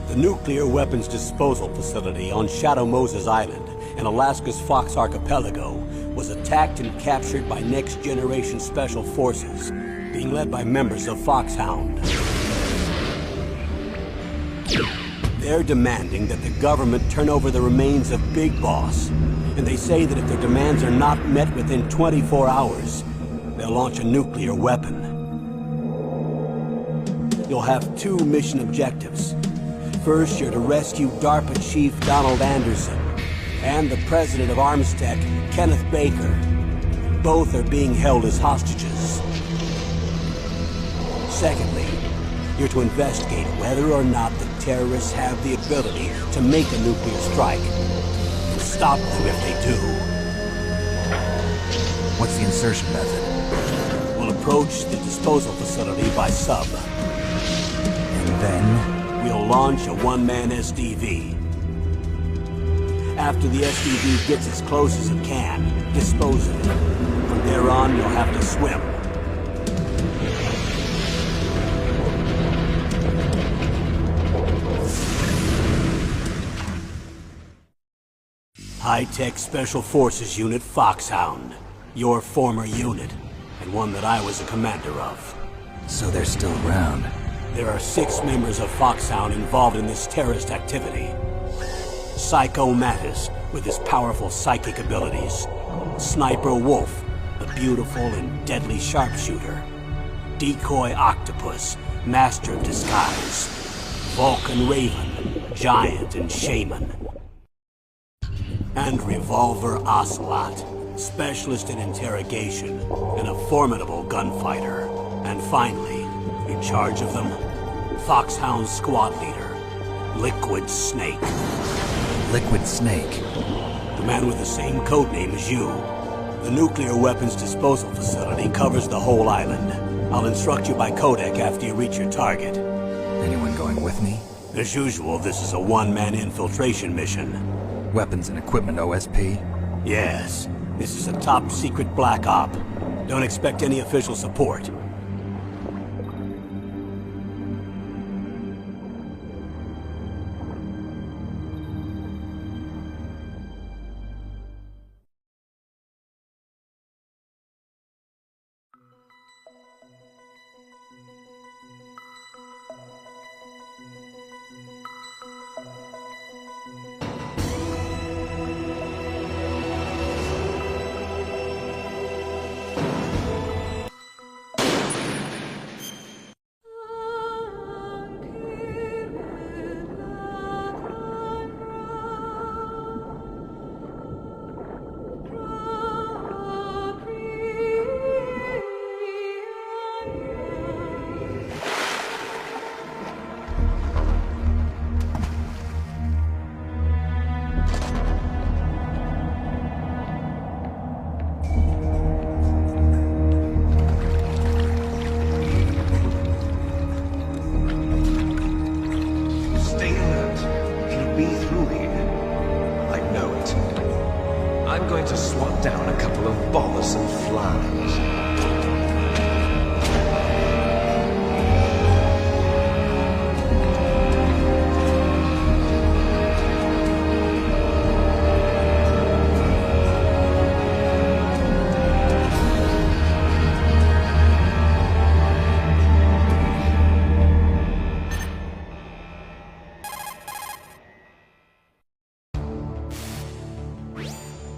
The nuclear weapons disposal facility on Shadow Moses Island in Alaska's Fox Archipelago was attacked and captured by next-generation special forces, being led by members of Foxhound. They're demanding that the government turn over the remains of Big Boss, and they say that if their demands are not met within 24 hours, they'll launch a nuclear weapon. You'll have two mission objectives. First, you're to rescue DARPA Chief Donald Anderson and the President of Armstech, Kenneth Baker. Both are being held as hostages. Secondly, you're to investigate whether or not the terrorists have the ability to make a nuclear strike, and stop them if they do. What's the insertion method? We'll approach the disposal facility by sub. And then? We'll launch a one-man SDV. After the SDV gets as close as it can, dispose of it. From there on, you'll have to swim. High-Tech Special Forces Unit Foxhound. Your former unit, and one that I was a commander of. So they're still around. There are 6 members of Foxhound involved in this terrorist activity. Psycho Mattis, with his powerful psychic abilities. Sniper Wolf, the beautiful and deadly sharpshooter. Decoy Octopus, master of disguise. Vulcan Raven, giant and shaman. And Revolver Ocelot, specialist in interrogation and a formidable gunfighter. And finally, in charge of them, Foxhound's squad leader, Liquid Snake. Liquid Snake? The man with the same codename as you. The nuclear weapons disposal facility covers the whole island. I'll instruct you by codec after you reach your target. Anyone going with me? As usual, this is a one-man infiltration mission. Weapons and equipment OSP? Yes. This is a top-secret black op. Don't expect any official support. I'm going to swat down a couple of bothersome flies.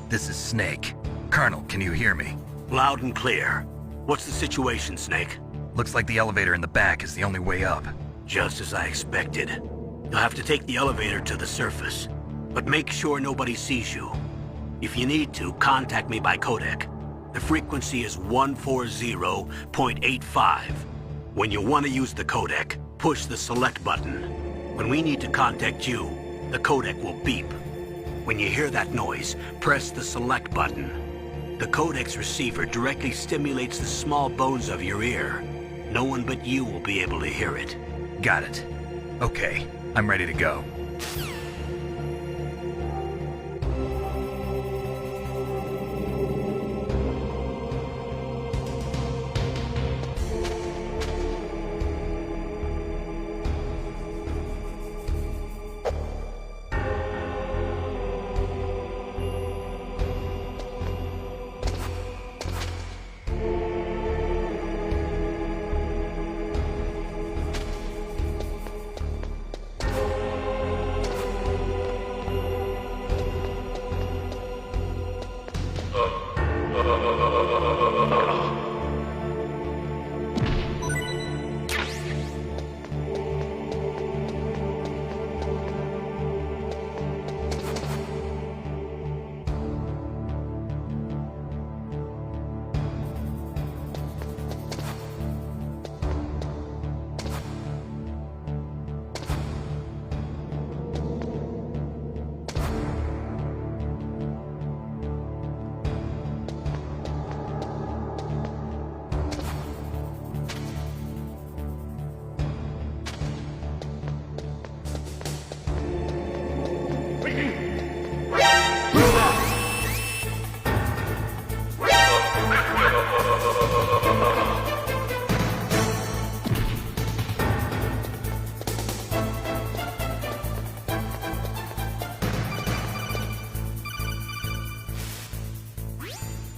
This is Snake. Colonel, can you hear me? Loud and clear. What's the situation, Snake? Looks like the elevator in the back is the only way up. Just as I expected. You'll have to take the elevator to the surface. But make sure nobody sees you. If you need to, contact me by codec. The frequency is 140.85. When you want to use the codec, Push the select button. When we need to contact you, the codec will beep. When you hear that noise, press the select button. The codec's receiver directly stimulates the small bones of your ear. No one but you will be able to hear it. Got it. Okay, I'm ready to go.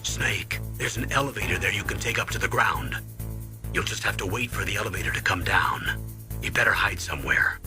Snake, there's an elevator there you can take up to the ground. You'll just have to wait for the elevator to come down. You better hide somewhere.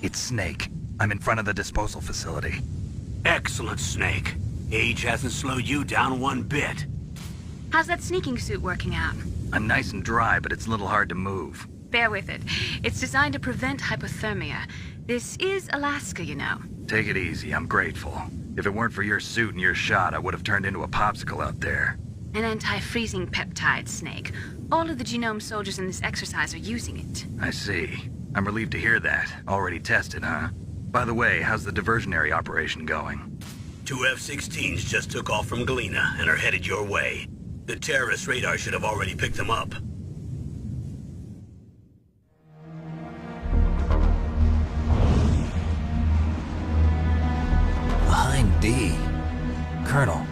It's Snake. I'm in front of the disposal facility. Excellent, Snake. Age hasn't slowed you down one bit. How's that sneaking suit working out? I'm nice and dry, but it's a little hard to move. Bear with it. It's designed to prevent hypothermia. This is Alaska, you know. Take it easy, I'm grateful. If it weren't for your suit and your shot, I would have turned into a popsicle out there. An anti-freezing peptide, Snake. All of the genome soldiers in this exercise are using it. I see. I'm relieved to hear that. Already tested, huh? By the way, how's the diversionary operation going? 2 F-16s just took off from Galena and are headed your way. The terrorist radar should have already picked them up. Behind D. Colonel,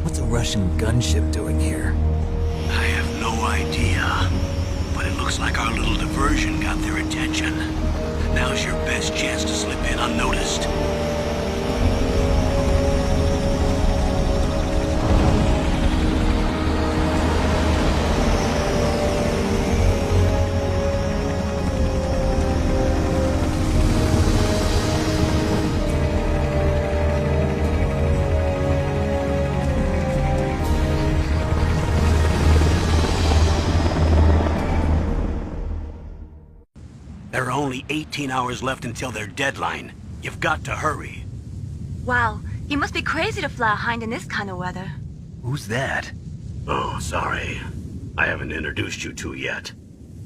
what's a Russian gunship doing here? I have no idea, but it looks like our little diversion got their attention. Now's your best chance to slip in unnoticed. There are only 18 hours left until their deadline. You've got to hurry. Wow, you must be crazy to fly a hind in this kind of weather. Who's that? Oh, sorry. I haven't introduced you to yet.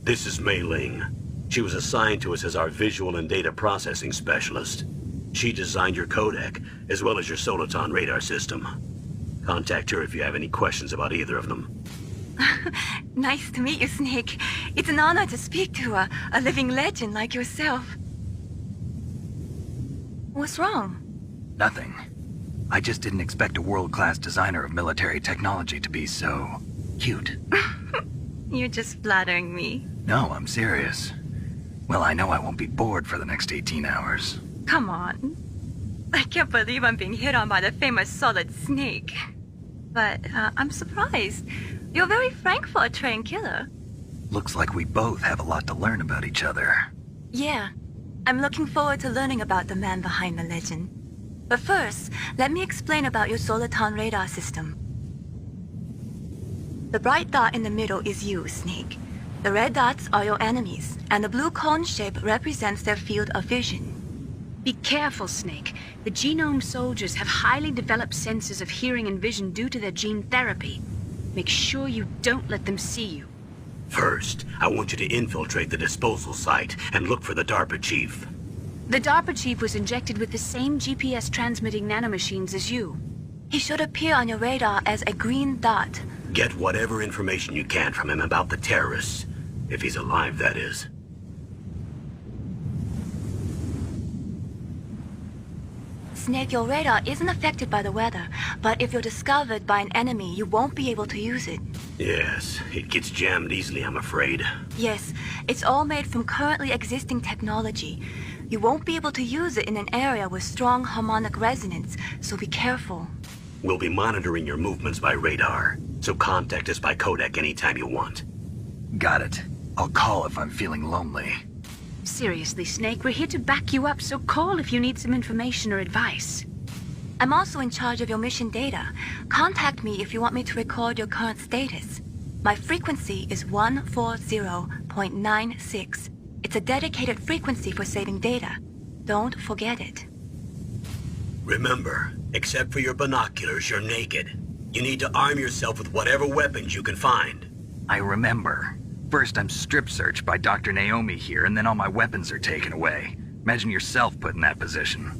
This is Mei Ling. She was assigned to us as our visual and data processing specialist. She designed your codec, as well as your Soliton radar system. Contact her if you have any questions about either of them. Nice to meet you, Snake. It's an honor to speak to a living legend like yourself. What's wrong? Nothing. I just didn't expect a world-class designer of military technology to be so cute. You're just flattering me. No, I'm serious. Well, I know I won't be bored for the next 18 hours. Come on. I can't believe I'm being hit on by the famous Solid Snake. But I'm surprised. You're very frank for a trained killer. Looks like we both have a lot to learn about each other. Yeah. I'm looking forward to learning about the man behind the legend. But first, let me explain about your Soliton radar system. The bright dot in the middle is you, Snake. The red dots are your enemies, and the blue cone shape represents their field of vision. Be careful, Snake. The genome soldiers have highly developed senses of hearing and vision due to their gene therapy. Make sure you don't let them see you. First, I want you to infiltrate the disposal site and look for the DARPA chief. The DARPA chief was injected with the same GPS transmitting nanomachines as you. He should appear on your radar as a green dot. Get whatever information you can from him about the terrorists. If he's alive, that is. Snake, your radar isn't affected by the weather, but if you're discovered by an enemy, you won't be able to use it. Yes, it gets jammed easily, I'm afraid. Yes, it's all made from currently existing technology. You won't be able to use it in an area with strong harmonic resonance, so be careful. We'll be monitoring your movements by radar, so contact us by codec anytime you want. Got it. I'll call if I'm feeling lonely. Seriously, Snake, we're here to back you up, so call if you need some information or advice. I'm also in charge of your mission data. Contact me if you want me to record your current status. My frequency is 140.96. It's a dedicated frequency for saving data. Don't forget it. Remember, except for your binoculars, you're naked. You need to arm yourself with whatever weapons you can find. I remember. First, I'm strip searched by Dr. Naomi here, and then all my weapons are taken away. Imagine yourself put in that position.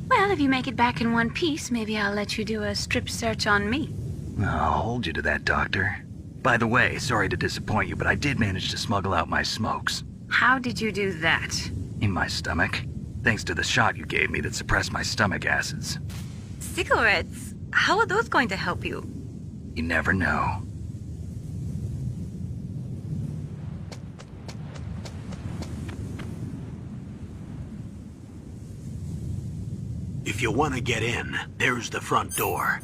Well, if you make it back in one piece, maybe I'll let you do a strip search on me. I'll hold you to that, Doctor. By the way, sorry to disappoint you, but I did manage to smuggle out my smokes. How did you do that? In my stomach. Thanks to the shot you gave me that suppressed my stomach acids. Cigarettes? How are those going to help you? You never know. If you want to get in, there's the front door.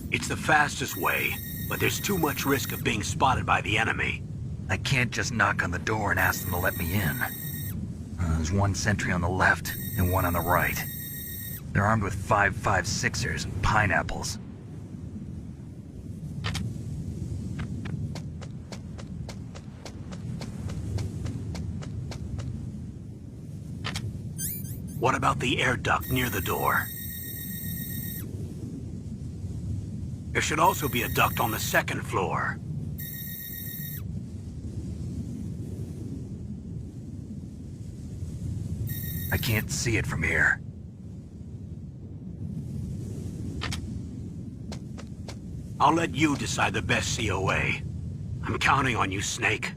It's the fastest way, but there's too much risk of being spotted by the enemy. I can't just knock on the door and ask them to let me in. There's one sentry on the left and one on the right. They're armed with 5.56ers and pineapples. What about the air duct near the door? There should also be a duct on the second floor. I can't see it from here. I'll let you decide the best COA. I'm counting on you, Snake.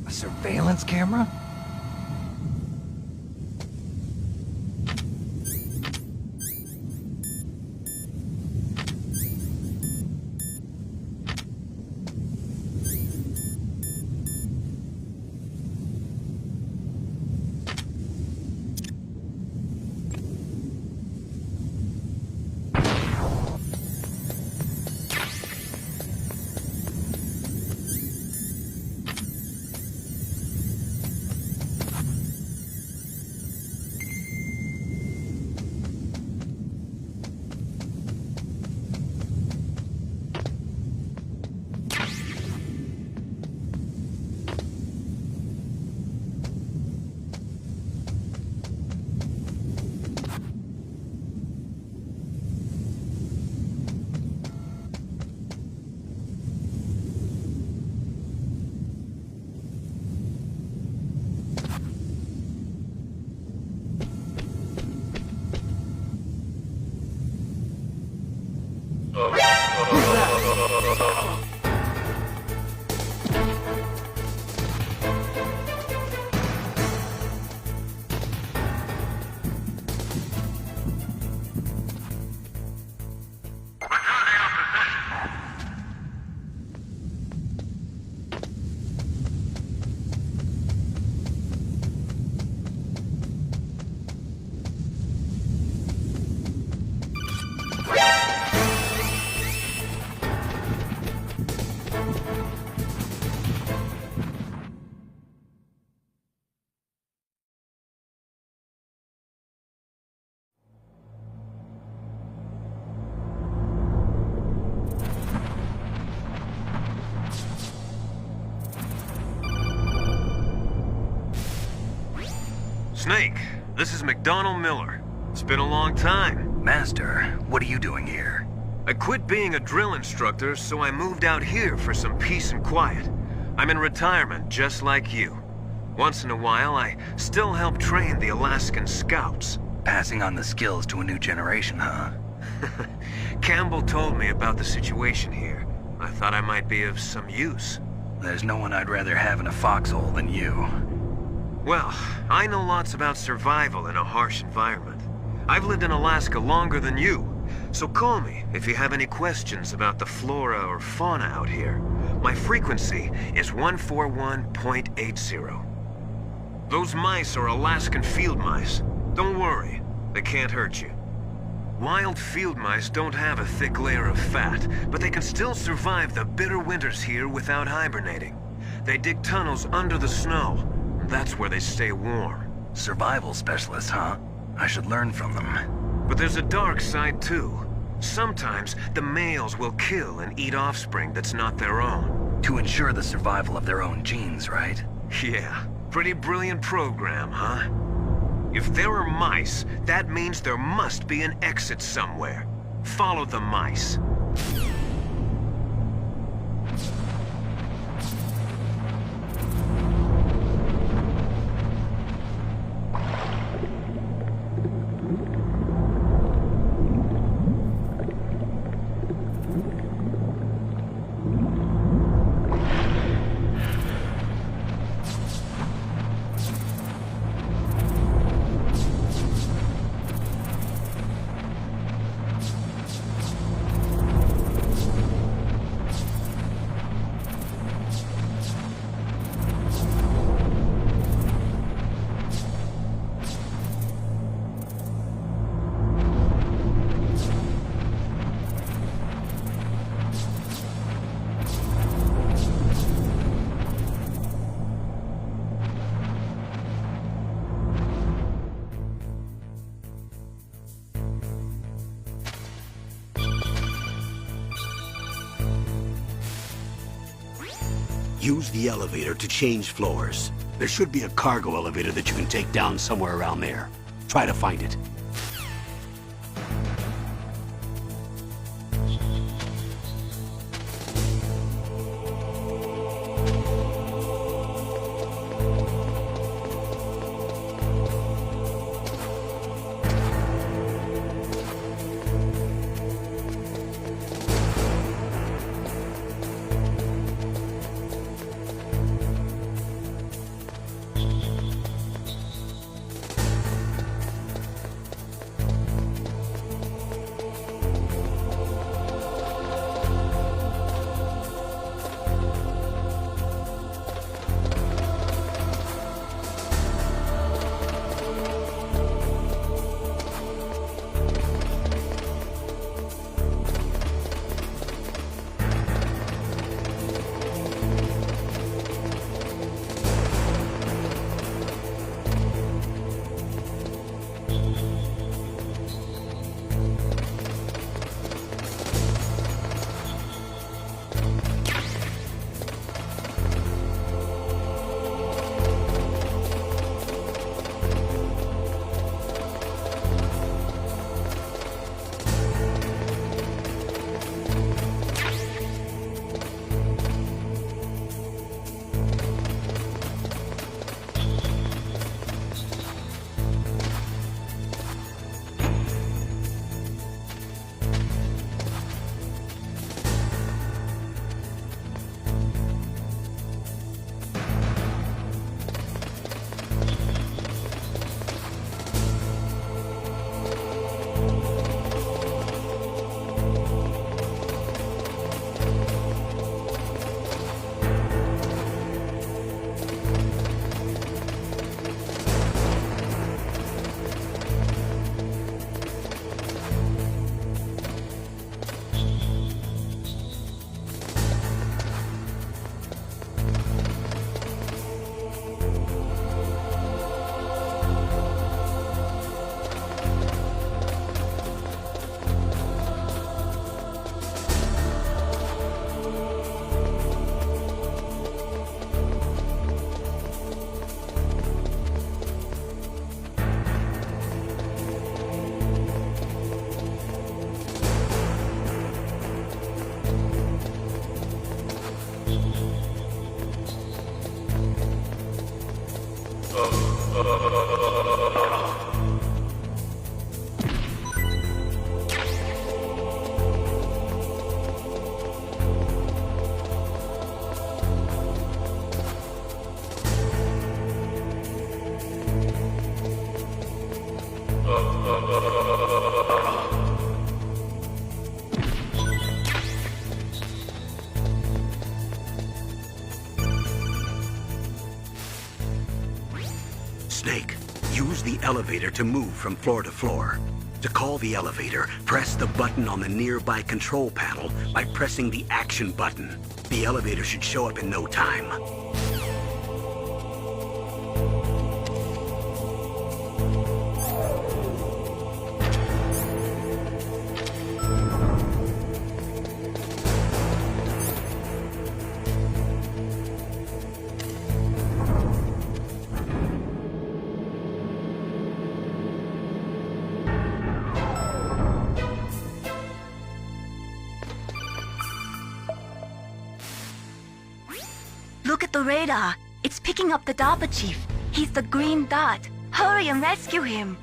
A surveillance camera? Snake, this is McDonald Miller. It's been a long time. Master, what are you doing here? I quit being a drill instructor, so I moved out here for some peace and quiet. I'm in retirement, just like you. Once in a while, I still help train the Alaskan Scouts. Passing on the skills to a new generation, huh? Campbell told me about the situation here. I thought I might be of some use. There's no one I'd rather have in a foxhole than you. Well, I know lots about survival in a harsh environment. I've lived in Alaska longer than you, so call me if you have any questions about the flora or fauna out here. My frequency is 141.80. Those mice are Alaskan field mice. Don't worry, they can't hurt you. Wild field mice don't have a thick layer of fat, but they can still survive the bitter winters here without hibernating. They dig tunnels under the snow. That's where they stay warm. Survival specialists, huh? I should learn from them. But there's a dark side too. Sometimes the males will kill and eat offspring that's not their own. To ensure the survival of their own genes, right? Yeah, pretty brilliant program, huh? If there are mice, that means there must be an exit somewhere. Follow the mice. Use the elevator to change floors. There should be a cargo elevator that you can take down somewhere around there. Try to find it. Snake, use the elevator to move from floor to floor. To call the elevator, press the button on the nearby control panel by pressing the action button. The elevator should show up in no time. Look at the radar. It's picking up the DARPA chief. He's the green dot. Hurry and rescue him.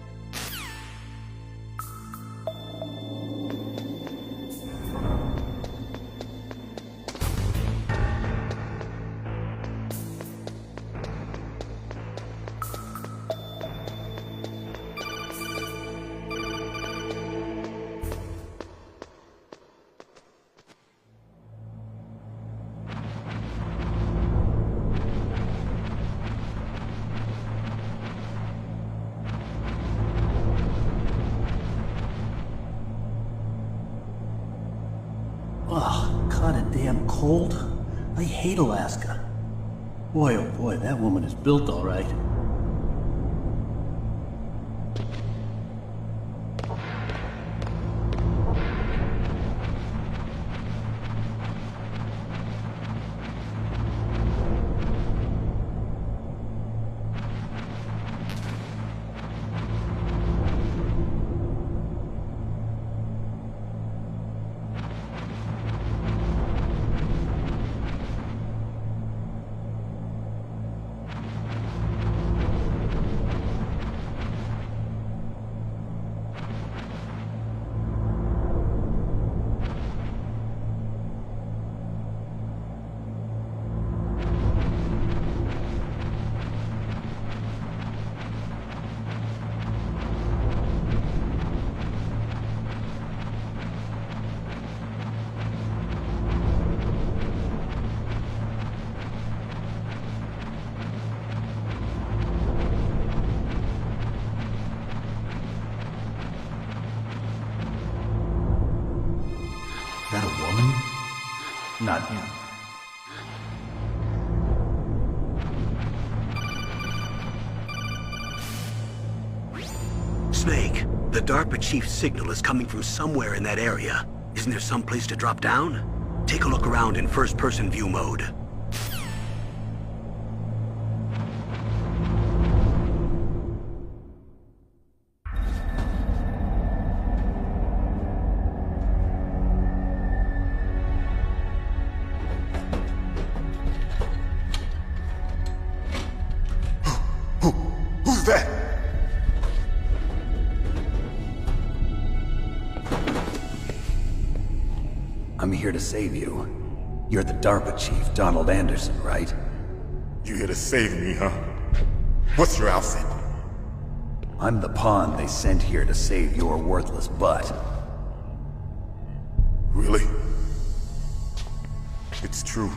Ugh, kinda damn cold. I hate Alaska. Boy, oh boy, that woman is built all right. Not you. Snake, the DARPA chief's signal is coming from somewhere in that area. Isn't there some place to drop down? Take a look around in first-person view mode. Who's that? I'm here to save you. You're the DARPA chief, Donald Anderson, right? You here to save me, huh? What's your outfit? I'm the pawn they sent here to save your worthless butt. Really? It's true.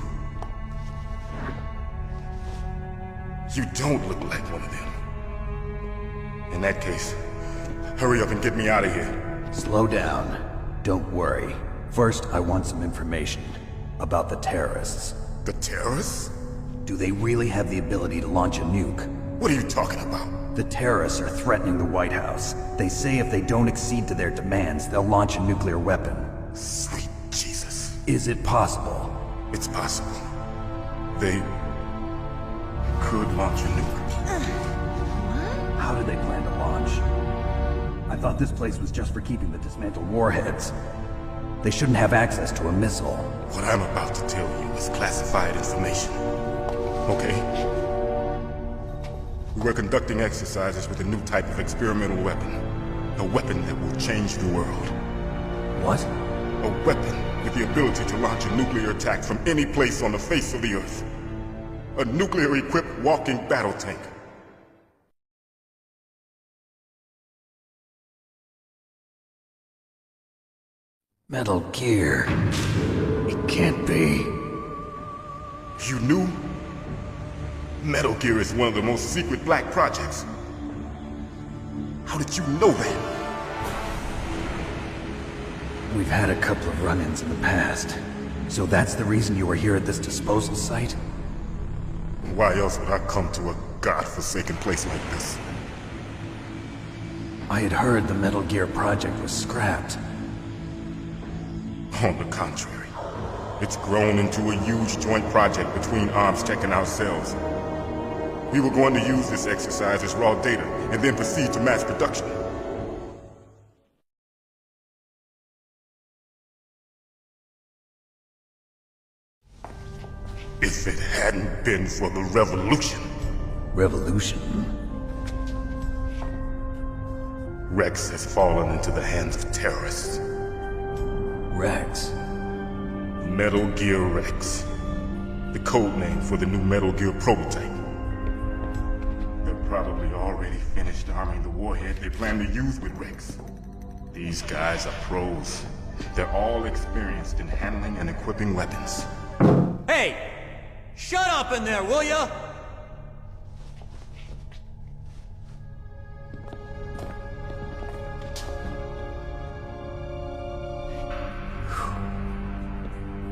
You don't look like one of them. In that case, hurry up and get me out of here. Slow down. Don't worry. First, I want some information about the terrorists. The terrorists? Do they really have the ability to launch a nuke? What are you talking about? The terrorists are threatening the White House. They say if they don't accede to their demands, they'll launch a nuclear weapon. Sweet Jesus. Is it possible? It's possible. They could launch a nuke. How do they plan to launch? I thought this place was just for keeping the dismantled warheads. They shouldn't have access to a missile. What I'm about to tell you is classified information. Okay? We were conducting exercises with a new type of experimental weapon. A weapon that will change the world. What? A weapon with the ability to launch a nuclear attack from any place on the face of the Earth. A nuclear-equipped walking battle tank. Metal Gear. It can't be. You knew? Metal Gear is one of the most secret black projects. How did you know that? We've had a couple of run-ins in the past. So that's the reason you were here at this disposal site? Why else would I come to a godforsaken place like this? I had heard the Metal Gear project was scrapped. On the contrary, it's grown into a huge joint project between ArmsTech and ourselves. We were going to use this exercise as raw data and then proceed to mass production. If it hadn't been for the revolution... Revolution? Rex has fallen into the hands of terrorists. Rex? Metal Gear Rex. The code name for the new Metal Gear prototype. They're probably already finished arming the warhead they plan to use with Rex. These guys are pros. They're all experienced in handling and equipping weapons. Hey! Shut up in there, will ya?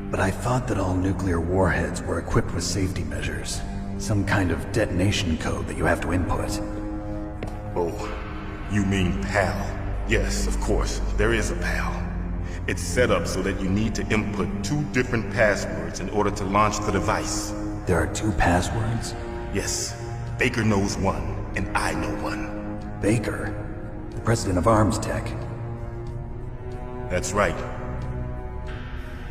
But I thought that all nuclear warheads were equipped with safety measures. Some kind of detonation code that you have to input. Oh, you mean PAL? Yes, of course, there is a PAL. It's set up so that you need to input 2 different passwords in order to launch the device. There are 2 passwords? Yes, Baker knows one, and I know one. Baker? The president of ArmsTech? That's right.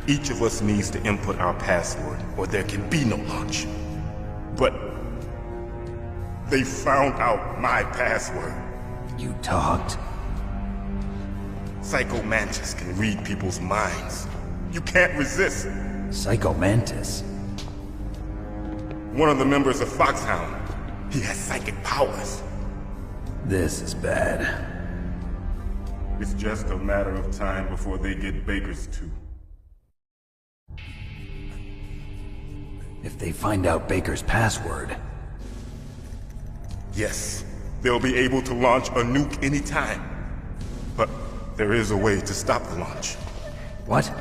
Each of us needs to input our password, or there can be no launch. But they found out my password. You talked? Psycho Mantis can read people's minds. You can't resist. Psycho Mantis? One of the members of Foxhound. He has psychic powers. This is bad. It's just a matter of time before they get Baker's too. If they find out Baker's password... Yes, they'll be able to launch a nuke anytime. But there is a way to stop the launch. What?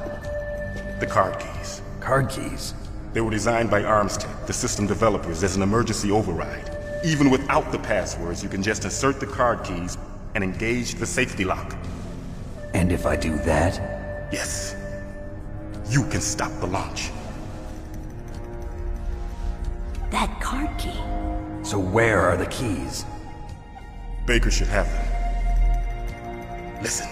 The card keys. Card keys? They were designed by Armstech, the system developers, as an emergency override. Even without the passwords, you can just insert the card keys and engage the safety lock. And if I do that? Yes. You can stop the launch. That card key. So where are the keys? Baker should have them. Listen,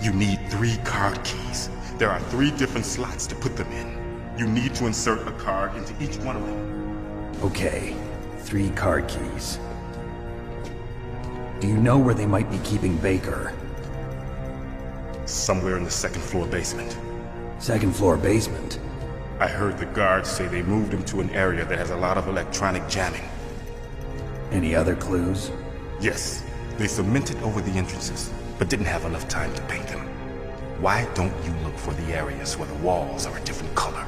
you need 3 card keys. There are 3 different slots to put them in. You need to insert a card into each one of them. Okay, 3 card keys. Do you know where they might be keeping Baker? Somewhere in the 2nd floor basement. 2nd floor basement? I heard the guards say they moved him to an area that has a lot of electronic jamming. Any other clues? Yes, they cemented over the entrances, but didn't have enough time to paint them. Why don't you look for the areas where the walls are a different color?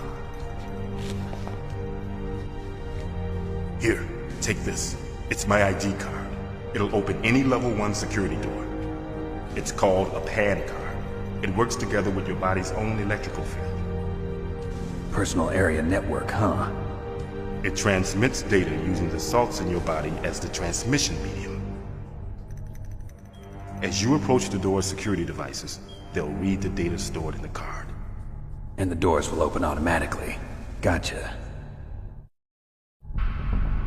Here, take this. It's my ID card. It'll open any level 1 security door. It's called a PAN card. It works together with your body's own electrical field. Personal area network, huh? It transmits data using the salts in your body as the transmission medium. As you approach the door's security devices, they'll read the data stored in the card. And the doors will open automatically. Gotcha.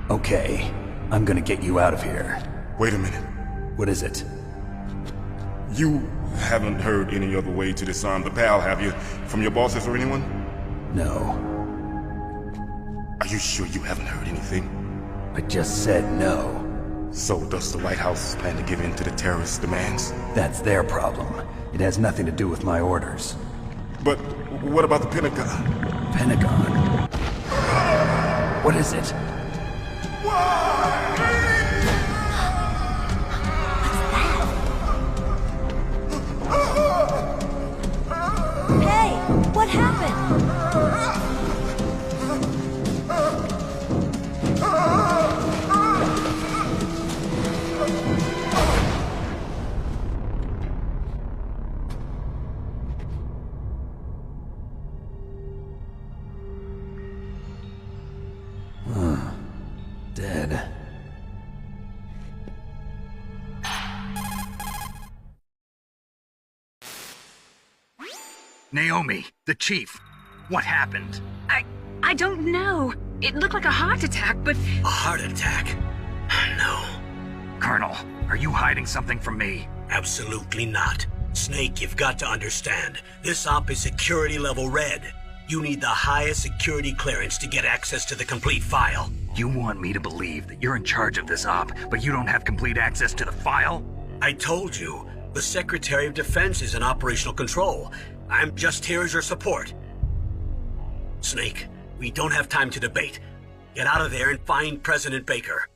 Okay, I'm gonna get you out of here. Wait a minute. What is it? You haven't heard any other way to disarm the PAL, have you? From your bosses or anyone? No. Are you sure you haven't heard anything? I just said no. So does the White House plan to give in to the terrorists' demands? That's their problem. It has nothing to do with my orders. But what about the Pentagon? Pentagon? What is it? Hey, what happened? Dead. Naomi, the chief. What happened? I don't know. It looked like a heart attack, but... A heart attack? No. Colonel, are you hiding something from me? Absolutely not. Snake, you've got to understand. This op is security level red. You need the highest security clearance to get access to the complete file. You want me to believe that you're in charge of this op, but you don't have complete access to the file? I told you, the Secretary of Defense is in operational control. I'm just here as your support. Snake, we don't have time to debate. Get out of there and find President Baker.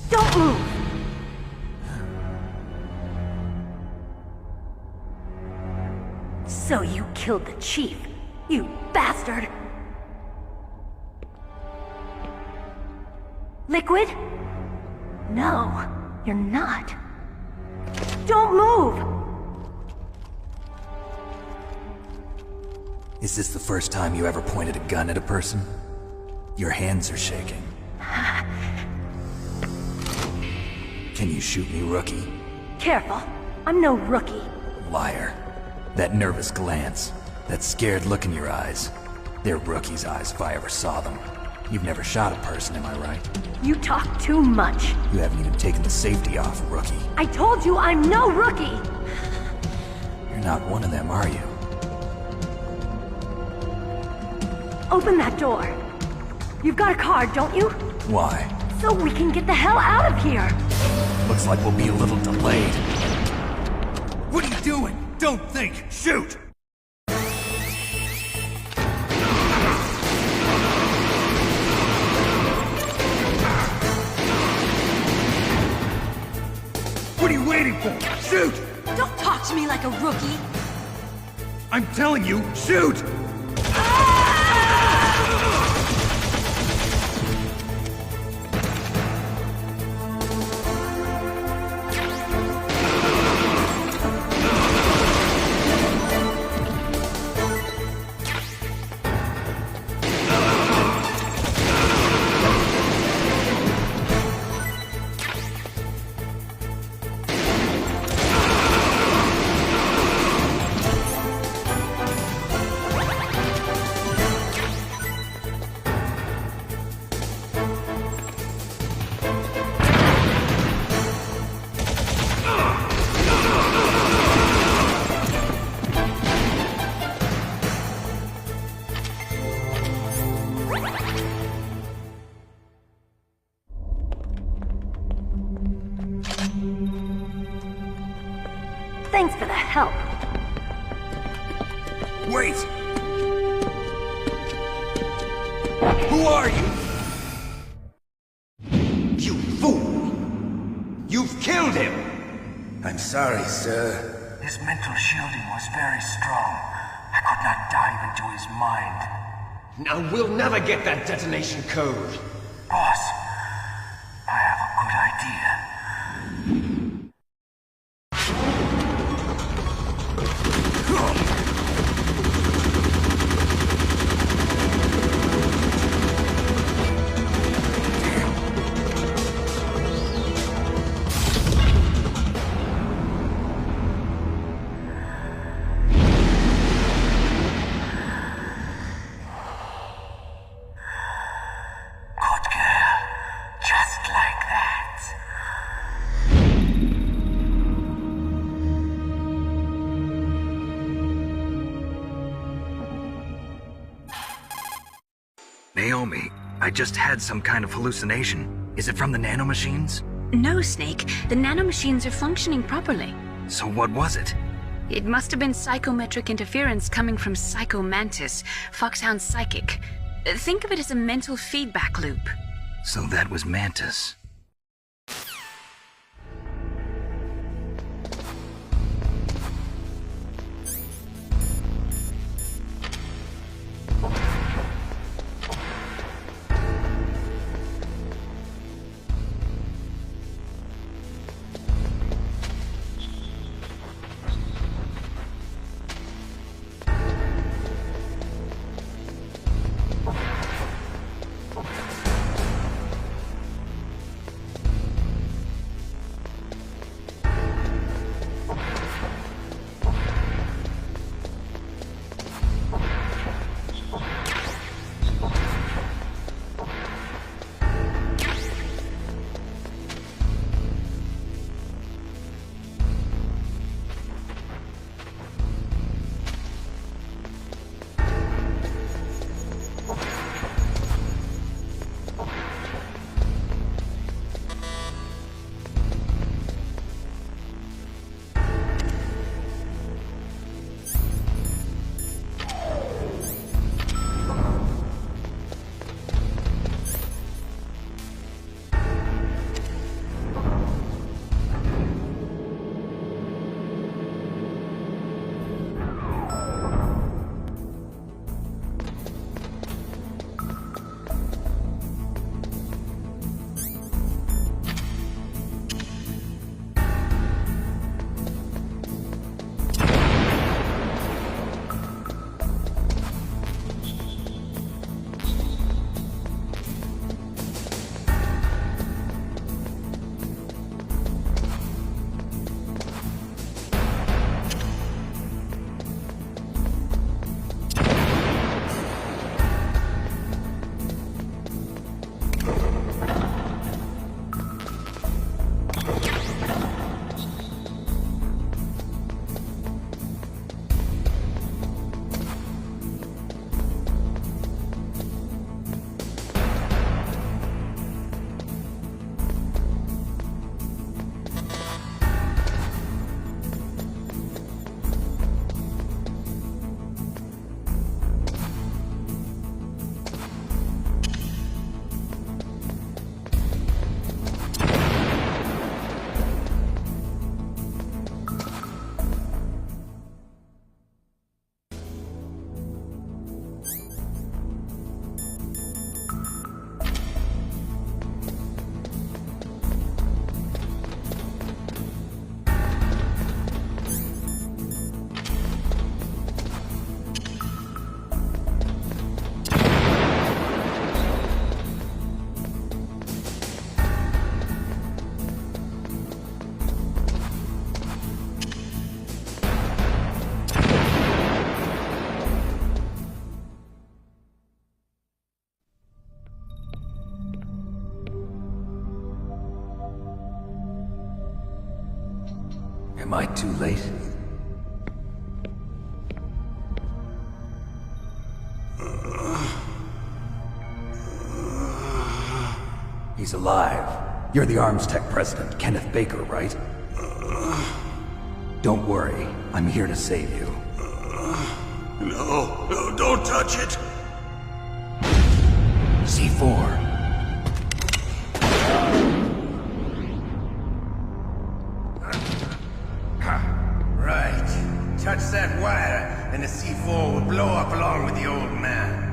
Don't move! So you killed the chief, you bastard! Liquid? No, you're not. Don't move! Is this the first time you ever pointed a gun at a person? Your hands are shaking. Can you shoot me, rookie? Careful, I'm no rookie. Liar. That nervous glance, that scared look in your eyes. They're rookie's eyes if I ever saw them. You've never shot a person, am I right? You talk too much. You haven't even taken the safety off, rookie. I told you I'm no rookie! You're not one of them, are you? Open that door. You've got a card, don't you? Why? So we can get the hell out of here! Looks like we'll be a little delayed. What are you doing? Don't think! Shoot! What are you waiting for? Shoot! Don't talk to me like a rookie. I'm telling you, shoot! Thanks for the help. Wait! Who are you? You fool! You've killed him! I'm sorry, sir. His mental shielding was very strong. I could not dive into his mind. Now we'll never get that detonation code. Boss, I have a good idea. Naomi, I just had some kind of hallucination. Is it from the nanomachines? No, Snake. The nanomachines are functioning properly. So what was it? It must have been psychometric interference coming from Psycho Mantis, Foxhound's psychic. Think of it as a mental feedback loop. So that was Mantis. Am I too late? He's alive. You're the Arms Tech president, Kenneth Baker, right? Don't worry. I'm here to save you. No, don't touch it! C4. Right. Touch that wire, and the C4 will blow up along with the old man.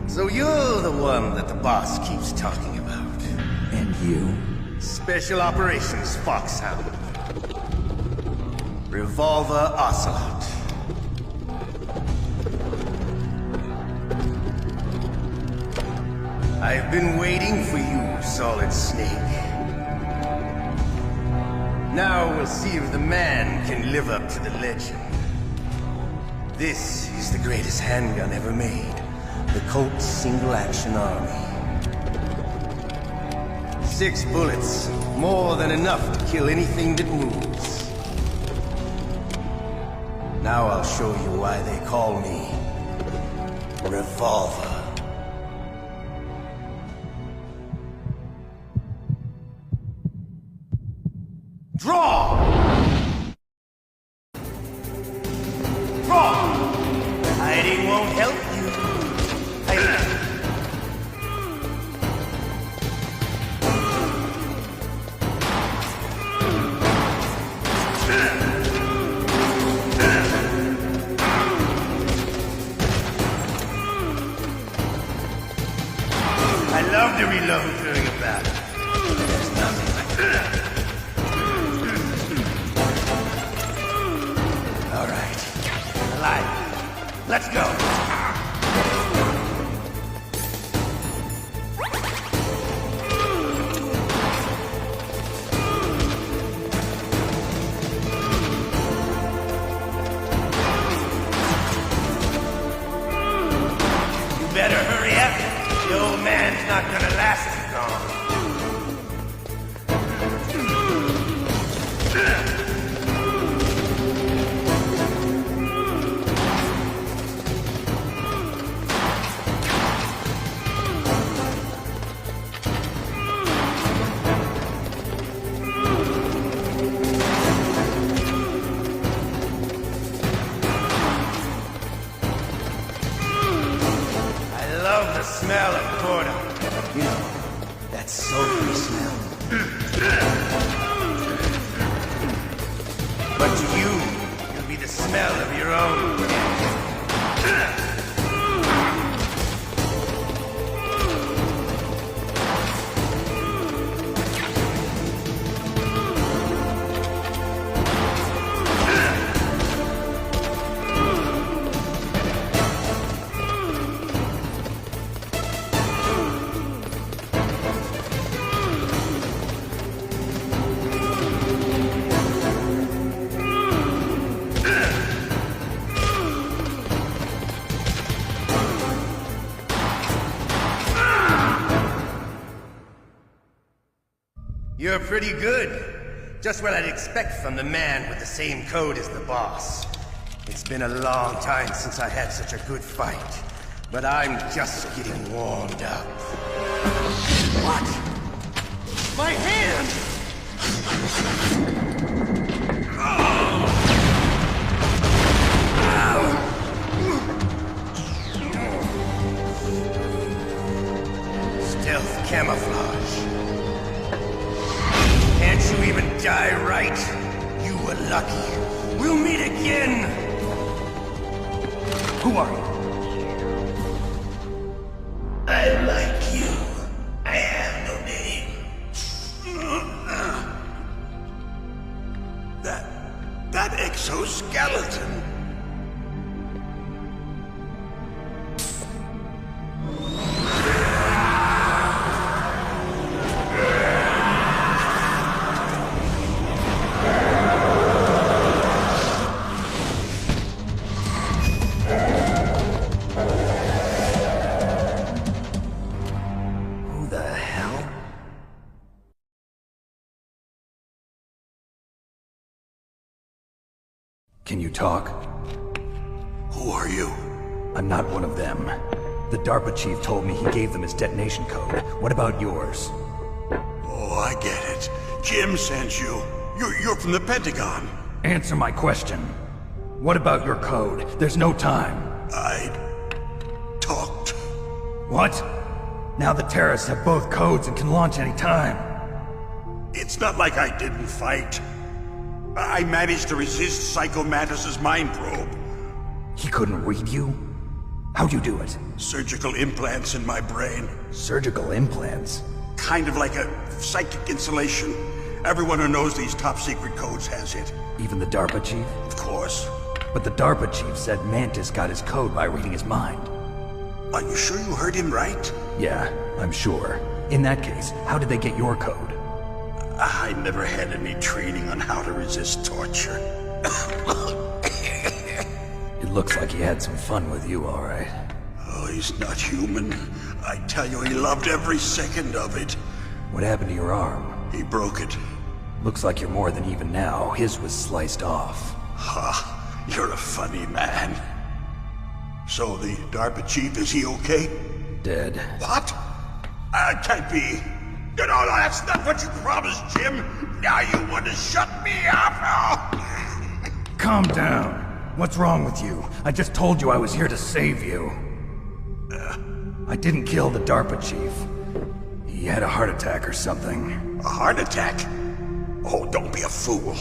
So you're the one that the boss keeps talking about. And you? Special Operations Foxhound. Revolver Ocelot. I've been waiting for you, Solid Snake. Now we'll see if the man can live up to the legend. This is the greatest handgun ever made. The Colt Single Action Army. 6 bullets, more than enough to kill anything that moves. Now I'll show you why they call me Revolver. Draw! Draw! Hiding won't help you. I love to reload during a battle. There's nothing like that. All right. Alive. Let's go. You better hurry up. The old man's not gonna last too long. I love the smell of porter. You know, that sulphur smell. But to you, it'll be the smell of your own. You're pretty good. Just what I'd expect from the man with the same code as the boss. It's been a long time since I had such a good fight, but I'm just getting warmed up. What? My hand! Stealth camouflage. Can't you even die right? You were lucky. We'll meet again! Who are you? I like you. I have no name. That exoskeleton. Can you talk? Who are you? I'm not one of them. The DARPA chief told me he gave them his detonation code. What about yours? Oh, I get it. Jim sent you. You're from the Pentagon. Answer my question. What about your code? There's no time. I talked. What? Now the terrorists have both codes and can launch any time. It's not like I didn't fight. I managed to resist Psycho Mantis's mind probe. He couldn't read you? How'd you do it? Surgical implants in my brain. Surgical implants? Kind of like a psychic insulation. Everyone who knows these top secret codes has it. Even the DARPA chief? Of course. But the DARPA chief said Mantis got his code by reading his mind. Are you sure you heard him right? Yeah, I'm sure. In that case, how did they get your code? I never had any training on how to resist torture. It looks like he had some fun with you, all right. Oh, he's not human. I tell you, he loved every second of it. What happened to your arm? He broke it. Looks like you're more than even now. His was sliced off. Ha, you're a funny man. So the DARPA chief, is he okay? Dead. What? Can't be. No, that's not what you promised, Jim. Now you want to shut me up? Calm down. What's wrong with you? I just told you I was here to save you. I didn't kill the DARPA chief. He had a heart attack or something. A heart attack? Oh, don't be a fool.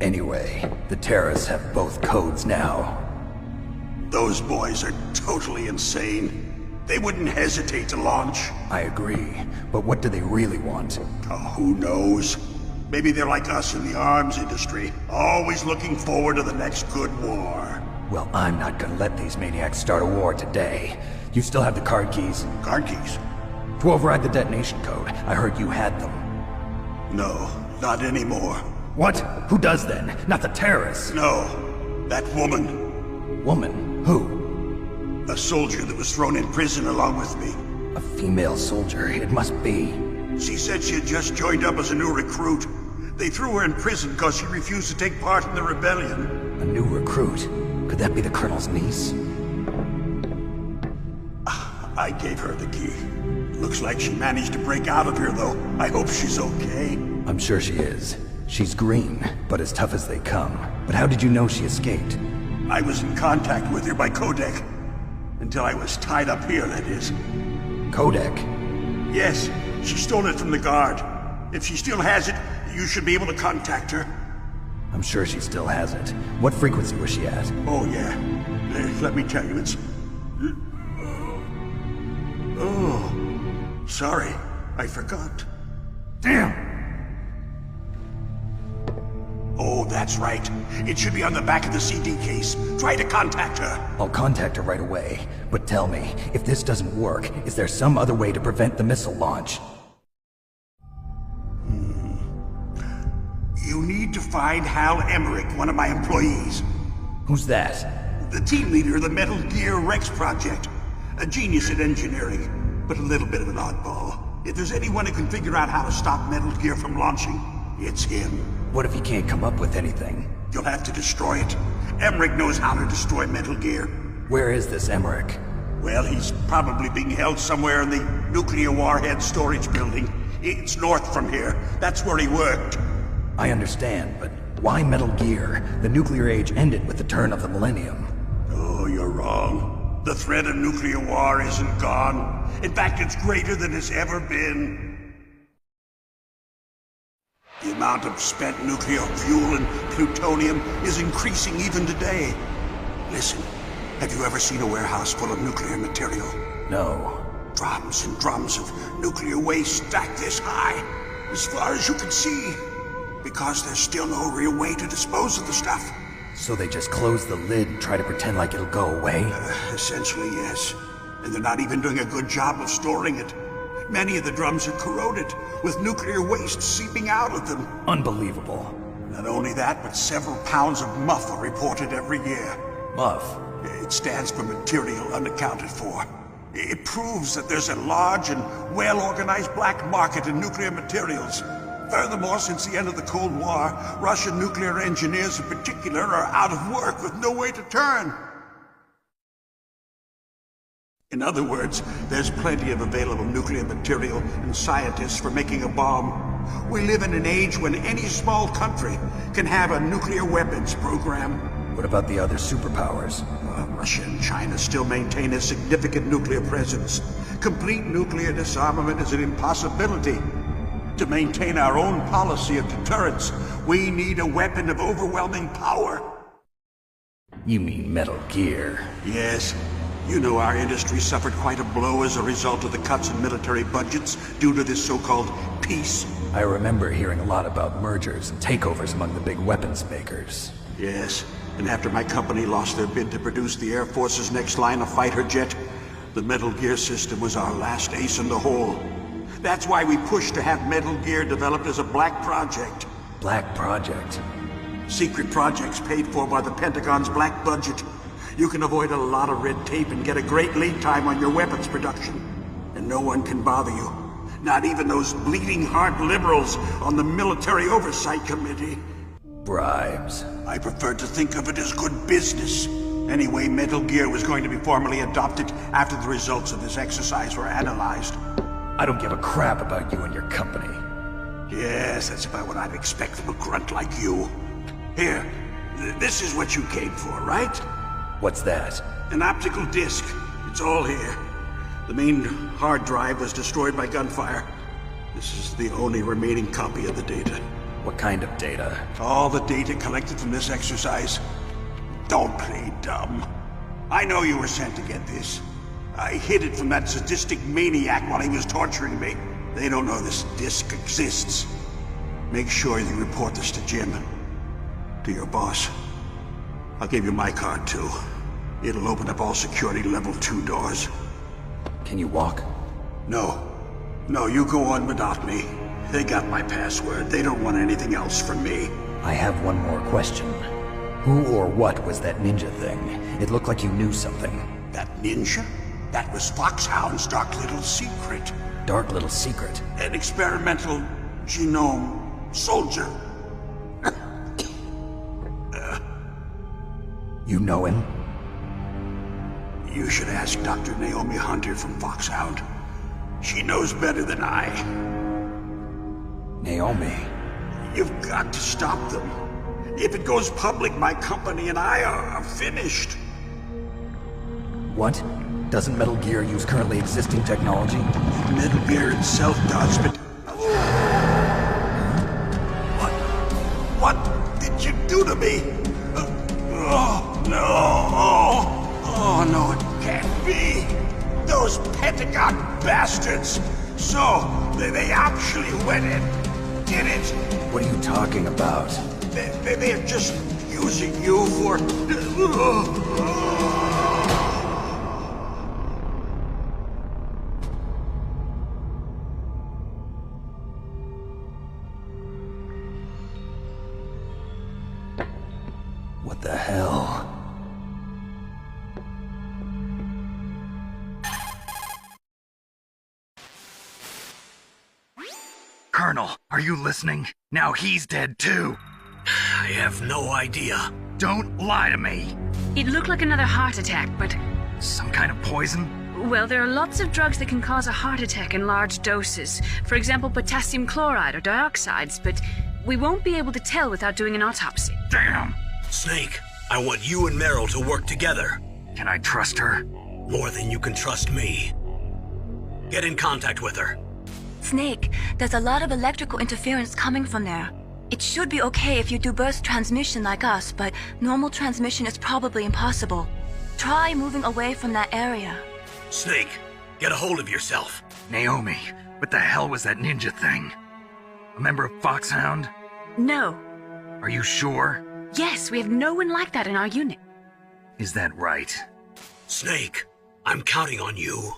Anyway, the terrorists have both codes now. Those boys are totally insane. They wouldn't hesitate to launch. I agree, but what do they really want? Oh, who knows? Maybe they're like us in the arms industry, always looking forward to the next good war. Well, I'm not gonna let these maniacs start a war today. You still have the card keys? Card keys? To override the detonation code. I heard you had them. No, not anymore. What? Who does then? Not the terrorists? No, that woman. Woman? Who? A soldier that was thrown in prison along with me. A female soldier? It must be. She said she had just joined up as a new recruit. They threw her in prison because she refused to take part in the rebellion. A new recruit? Could that be the Colonel's niece? I gave her the key. Looks like she managed to break out of here, though. I hope she's okay. I'm sure she is. She's green, but as tough as they come. But how did you know she escaped? I was in contact with her by codec. Until I was tied up here, that is. Codec? Yes, she stole it from the guard. If she still has it, you should be able to contact her. I'm sure she still has it. What frequency was she at? Oh, yeah. Let me tell you, it's... Oh, sorry. I forgot. Damn! Oh, that's right. It should be on the back of the CD case. Try to contact her. I'll contact her right away. But tell me, if this doesn't work, is there some other way to prevent the missile launch? You need to find Hal Emmerich, one of my employees. Who's that? The team leader of the Metal Gear Rex project. A genius at engineering, but a little bit of an oddball. If there's anyone who can figure out how to stop Metal Gear from launching, it's him. What if he can't come up with anything? You'll have to destroy it. Emmerich knows how to destroy Metal Gear. Where is this Emmerich? Well, he's probably being held somewhere in the nuclear warhead storage building. It's north from here. That's where he worked. I understand, but why Metal Gear? The nuclear age ended with the turn of the millennium. Oh, you're wrong. The threat of nuclear war isn't gone. In fact, it's greater than it's ever been. The amount of spent nuclear fuel and plutonium is increasing even today. Listen, have you ever seen a warehouse full of nuclear material? No. Drums and drums of nuclear waste stacked this high, as far as you can see. Because there's still no real way to dispose of the stuff. So they just close the lid and try to pretend like it'll go away? Essentially, yes. And they're not even doing a good job of storing it. Many of the drums are corroded, with nuclear waste seeping out of them. Unbelievable. Not only that, but several pounds of muff are reported every year. Muff? It stands for material unaccounted for. It proves that there's a large and well-organized black market in nuclear materials. Furthermore, since the end of the Cold War, Russian nuclear engineers in particular are out of work with no way to turn. In other words, there's plenty of available nuclear material and scientists for making a bomb. We live in an age when any small country can have a nuclear weapons program. What about the other superpowers? Russia and China still maintain a significant nuclear presence. Complete nuclear disarmament is an impossibility. To maintain our own policy of deterrence, we need a weapon of overwhelming power. You mean Metal Gear? Yes. You know our industry suffered quite a blow as a result of the cuts in military budgets due to this so-called peace. I remember hearing a lot about mergers and takeovers among the big weapons makers. Yes, and after my company lost their bid to produce the Air Force's next line of fighter jet, the Metal Gear system was our last ace in the hole. That's why we pushed to have Metal Gear developed as a black project. Black project? Secret projects paid for by the Pentagon's black budget. You can avoid a lot of red tape and get a great lead time on your weapons production. And no one can bother you. Not even those bleeding heart liberals on the Military Oversight Committee. Bribes. I prefer to think of it as good business. Anyway, Metal Gear was going to be formally adopted after the results of this exercise were analyzed. I don't give a crap about you and your company. Yes, that's about what I'd expect from a grunt like you. Here, this is what you came for, right? What's that? An optical disc. It's all here. The main hard drive was destroyed by gunfire. This is the only remaining copy of the data. What kind of data? All the data collected from this exercise. Don't play dumb. I know you were sent to get this. I hid it from that sadistic maniac while he was torturing me. They don't know this disc exists. Make sure you report this to Jim. To your boss. I'll give you my card, too. It'll open up all security level 2 doors. Can you walk? No. No, you go on without me. They got my password. They don't want anything else from me. I have one more question. Who or what was that ninja thing? It looked like you knew something. That ninja? That was Foxhound's dark little secret. Dark little secret? An experimental genome soldier. You know him? You should ask Dr. Naomi Hunter from Foxhound. She knows better than I. Naomi? You've got to stop them. If it goes public, my company and I are finished. What? Doesn't Metal Gear use currently existing technology? Metal Gear itself does, but... What did you do to me? Oh, no! Oh, no, it can't be! Those Pentagon bastards! So, they actually went and did it! What are you talking about? They're just using you for... What the hell? Colonel, are you listening? Now he's dead too. I have no idea. Don't lie to me. It looked like another heart attack, but... Some kind of poison? Well, there are lots of drugs that can cause a heart attack in large doses. For example, potassium chloride or dioxides, but we won't be able to tell without doing an autopsy. Damn! Snake, I want you and Meryl to work together. Can I trust her? More than you can trust me. Get in contact with her. Snake, there's a lot of electrical interference coming from there. It should be okay if you do burst transmission like us, but normal transmission is probably impossible. Try moving away from that area. Snake, get a hold of yourself. Naomi, what the hell was that ninja thing? A member of Foxhound? No. Are you sure? Yes, we have no one like that in our unit. Is that right? Snake, I'm counting on you.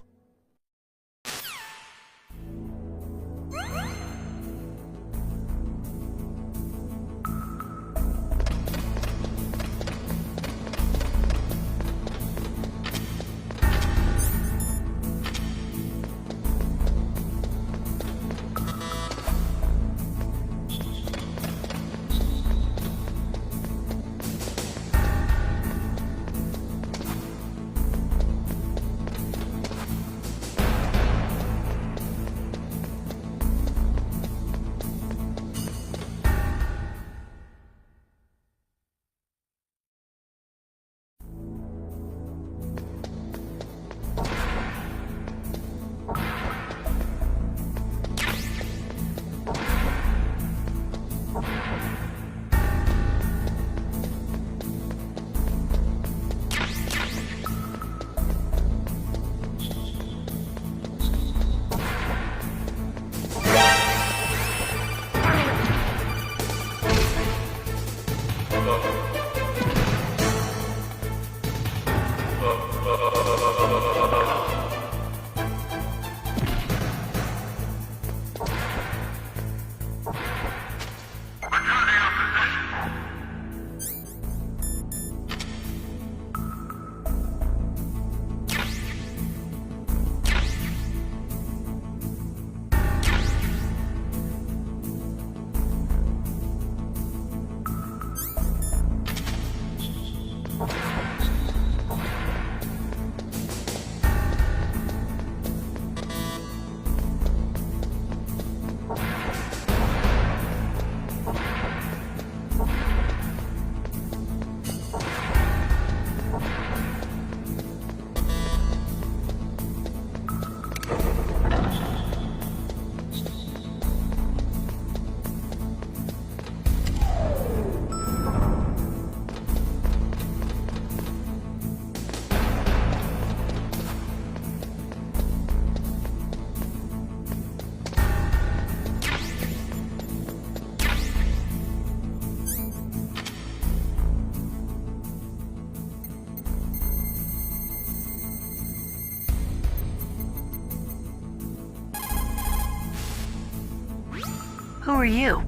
are you?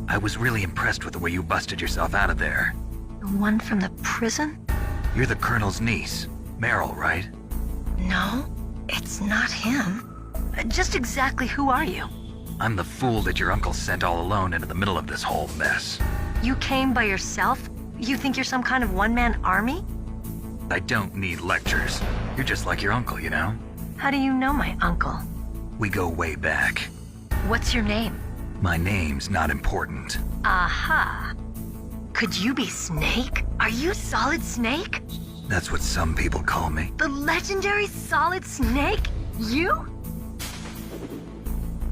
I was really impressed with the way you busted yourself out of there. The one from the prison? You're the Colonel's niece, Meryl, right? No, it's not him. Just exactly who are you? I'm the fool that your uncle sent all alone into the middle of this whole mess. You came by yourself? You think you're some kind of one-man army? I don't need lectures. You're just like your uncle, you know? How do you know my uncle? We go way back. What's your name? My name's not important. Aha. Could you be Snake? Are you Solid Snake? That's what some people call me. The legendary Solid Snake? You?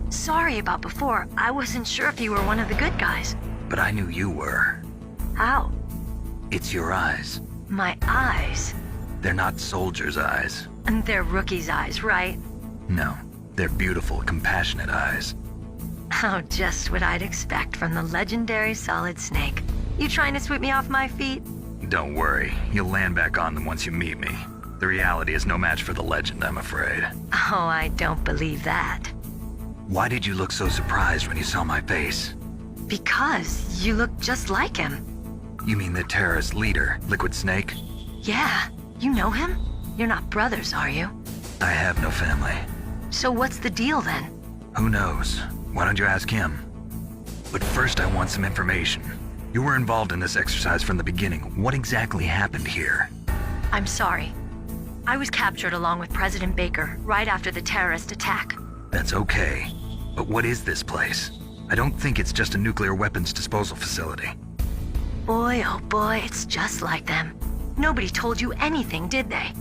Sorry about before. I wasn't sure if you were one of the good guys. But I knew you were. How? It's your eyes. My eyes? They're not soldiers' eyes. And they're rookies' eyes, right? No, they're beautiful, compassionate eyes. Oh, just what I'd expect from the legendary Solid Snake. You trying to sweep me off my feet? Don't worry, you'll land back on them once you meet me. The reality is no match for the legend, I'm afraid. Oh, I don't believe that. Why did you look so surprised when you saw my face? Because you look just like him. You mean the terrorist leader, Liquid Snake? Yeah, you know him? You're not brothers, are you? I have no family. So what's the deal then? Who knows? Why don't you ask him? But first I want some information. You were involved in this exercise from the beginning. What exactly happened here? I'm sorry. I was captured along with President Baker right after the terrorist attack. That's okay. But what is this place? I don't think it's just a nuclear weapons disposal facility. Boy, oh boy, it's just like them. Nobody told you anything, did they?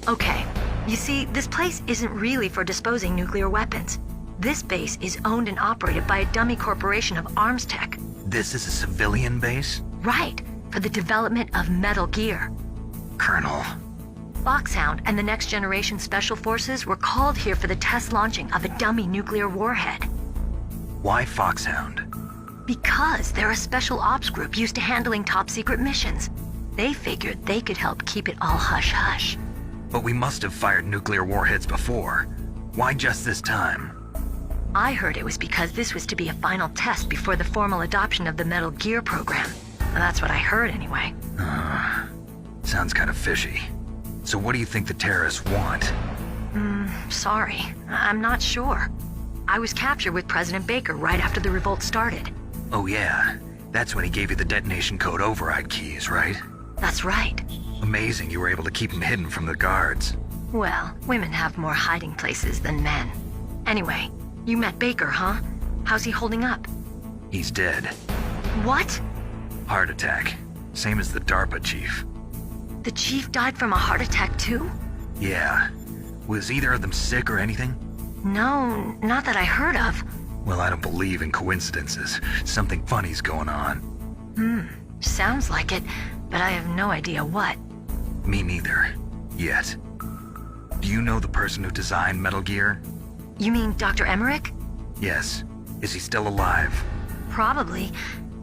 Okay, you see, this place isn't really for disposing nuclear weapons. This base is owned and operated by a dummy corporation of arms tech. This is a civilian base? Right, for the development of Metal Gear. Colonel. Foxhound and the Next Generation Special Forces were called here for the test launching of a dummy nuclear warhead. Why Foxhound? Because they're a special ops group used to handling top-secret missions. They figured they could help keep it all hush-hush. But we must have fired nuclear warheads before. Why just this time? I heard it was because this was to be a final test before the formal adoption of the Metal Gear program. That's what I heard anyway. Sounds kind of fishy. So what do you think the terrorists want? Sorry. I'm not sure. I was captured with President Baker right after the revolt started. Oh yeah, that's when he gave you the detonation code override keys, right? That's right. Amazing you were able to keep him hidden from the guards. Well, women have more hiding places than men. Anyway, you met Baker, huh? How's he holding up? He's dead. What? Heart attack. Same as the DARPA chief. The chief died from a heart attack too? Yeah. Was either of them sick or anything? No, not that I heard of. Well, I don't believe in coincidences. Something funny's going on. Sounds like it, but I have no idea what. Me neither. Yet. Do you know the person who designed Metal Gear? You mean Dr. Emmerich? Yes. Is he still alive? Probably.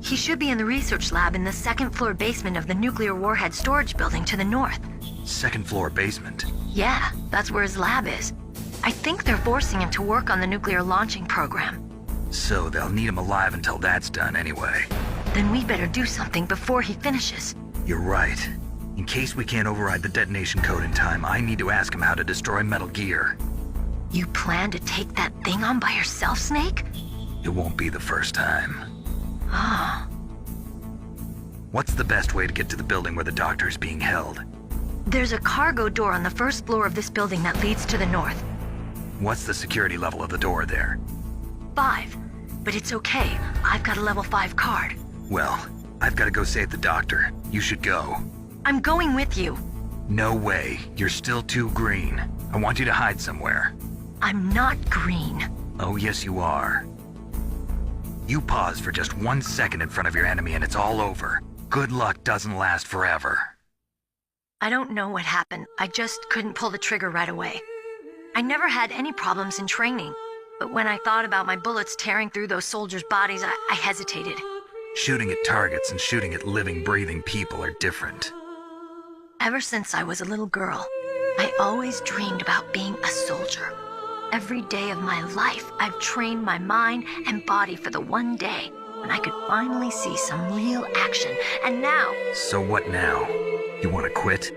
He should be in the research lab in the second-floor basement of the nuclear warhead storage building to the north. Second-floor basement? Yeah, that's where his lab is. I think they're forcing him to work on the nuclear launching program. So they'll need him alive until that's done anyway. Then we better do something before he finishes. You're right. In case we can't override the detonation code in time, I need to ask him how to destroy Metal Gear. You plan to take that thing on by yourself, Snake? It won't be the first time. Ah. What's the best way to get to the building where the doctor is being held? There's a cargo door on the first floor of this building that leads to the north. What's the security level of the door there? 5. But it's okay. I've got a level 5 card. Well, I've got to go save the doctor. You should go. I'm going with you. No way. You're still too green. I want you to hide somewhere. I'm not green. Oh, yes, you are. You pause for just 1 second in front of your enemy and it's all over. Good luck doesn't last forever. I don't know what happened. I just couldn't pull the trigger right away. I never had any problems in training, but when I thought about my bullets tearing through those soldiers' bodies, I hesitated. Shooting at targets and shooting at living, breathing people are different. Ever since I was a little girl, I always dreamed about being a soldier. every day of my life, I've trained my mind and body for the one day when I could finally see some real action. And now... So what now? You want to quit?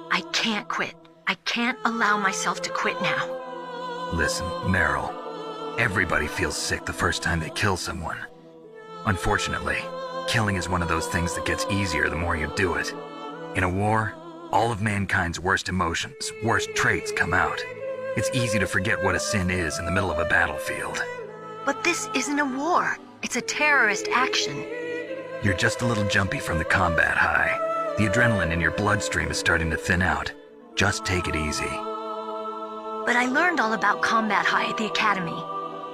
I can't quit. I can't allow myself to quit now. Listen, Meryl. Everybody feels sick the first time they kill someone. Unfortunately, killing is one of those things that gets easier the more you do it. In a war, all of mankind's worst emotions, worst traits come out. It's easy to forget what a sin is in the middle of a battlefield. But this isn't a war. It's a terrorist action. You're just a little jumpy from the combat high. The adrenaline in your bloodstream is starting to thin out. Just take it easy. But I learned all about combat high at the academy.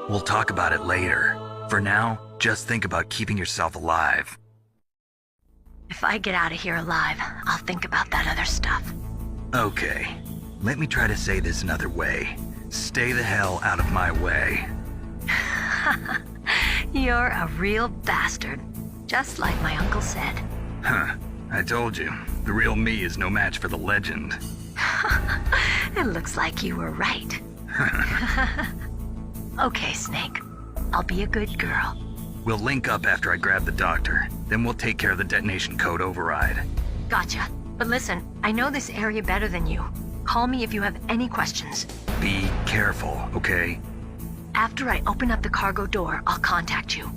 We'll talk about it later. For now, just think about keeping yourself alive. If I get out of here alive, I'll think about that other stuff. Okay. Let me try to say this another way. Stay the hell out of my way. You're a real bastard. Just like my uncle said. Huh. I told you. The real me is no match for the legend. It looks like you were right. Okay, Snake. I'll be a good girl. We'll link up after I grab the doctor. Then we'll take care of the detonation code override. Gotcha. But listen, I know this area better than you. Call me if you have any questions. Be careful, okay? After I open up the cargo door, I'll contact you.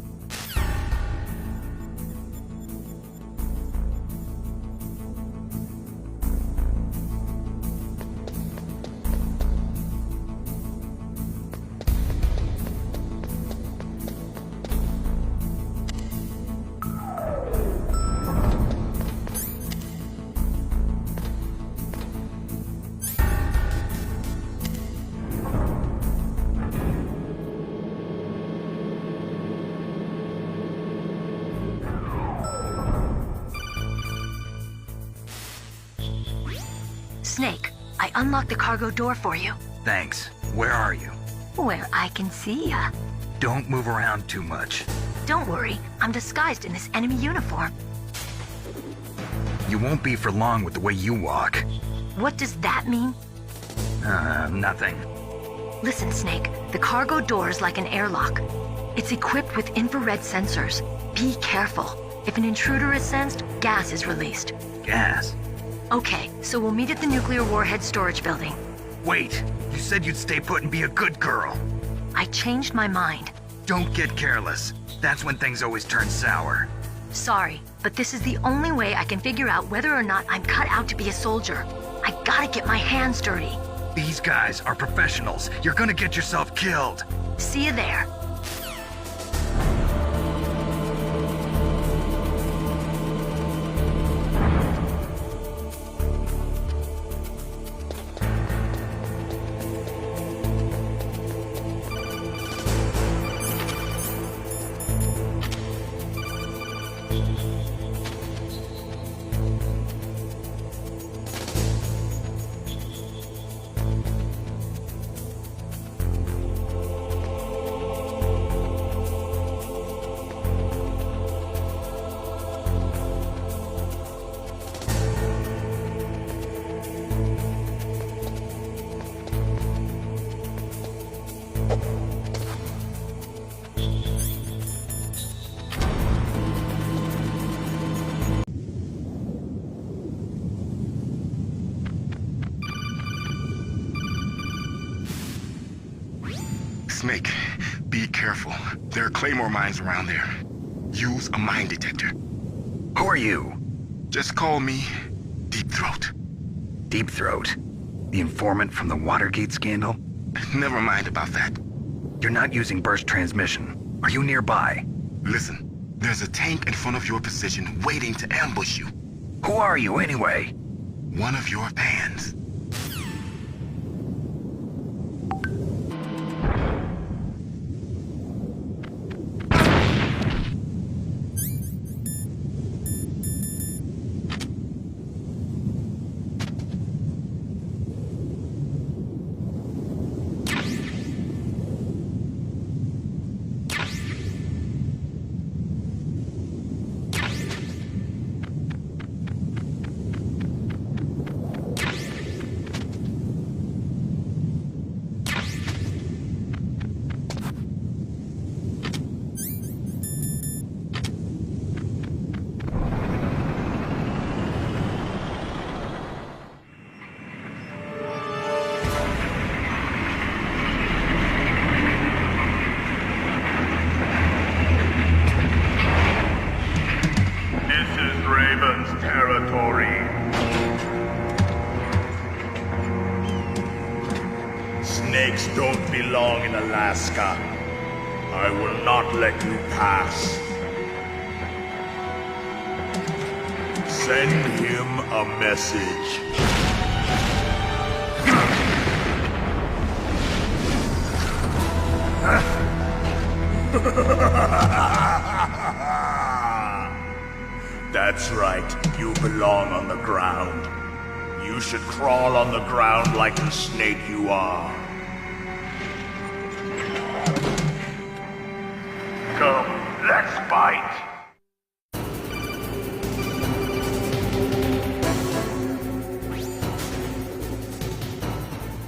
Snake, I unlocked the cargo door for you. Thanks. Where are you? Where I can see ya. Don't move around too much. Don't worry, I'm disguised in this enemy uniform. You won't be for long with the way you walk. What does that mean? Nothing. Listen, Snake, the cargo door is like an airlock. It's equipped with infrared sensors. Be careful. If an intruder is sensed, gas is released. Gas? Okay, so we'll meet at the nuclear warhead storage building. Wait, you said you'd stay put and be a good girl. I changed my mind. Don't get careless. That's when things always turn sour. Sorry, but this is the only way I can figure out whether or not I'm cut out to be a soldier. I gotta get my hands dirty. These guys are professionals. You're gonna get yourself killed. See you there. Snake, be careful. There are Claymore mines around there. Use a mine detector. Who are you? Just call me Deep Throat. Deep Throat? The informant from the Watergate scandal? Never mind about that. You're not using burst transmission. Are you nearby? Listen, there's a tank in front of your position waiting to ambush you. Who are you anyway? One of your fans. free. Snakes don't belong in Alaska. I will not let you pass. Send him a message. That's right, you belong on the ground. You should crawl on the ground like the snake you are. Come, let's fight!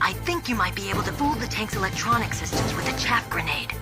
I think you might be able to fool the tank's electronic systems with a chaff grenade.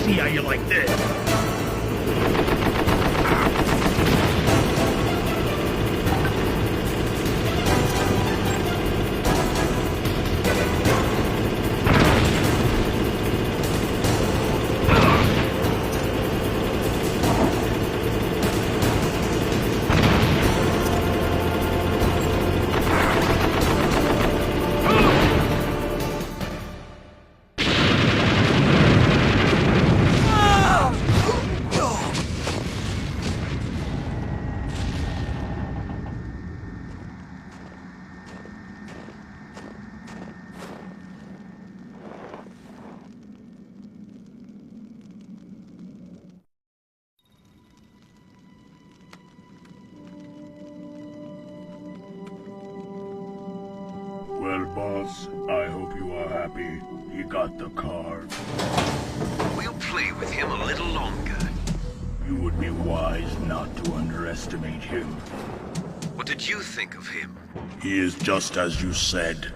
See how you like this. Well, boss, I hope you are happy. He got the card. We'll play with him a little longer. You would be wise not to underestimate him. What did you think of him? He is just as you said.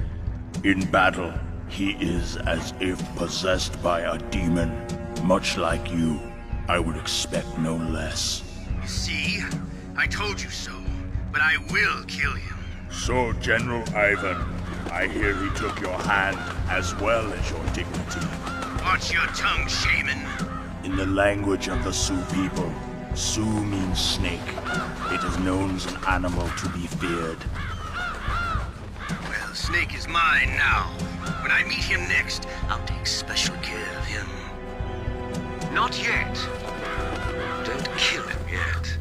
In battle, he is as if possessed by a demon. Much like you, I would expect no less. See? I told you so. But I will kill him. So, General Ivan, I hear he took your hand as well as your dignity. Watch your tongue, shaman. In the language of the Sioux people, Sioux means snake. It is known as an animal to be feared. Well, Snake is mine now. When I meet him next, I'll take special care of him. Not yet. Don't kill him yet.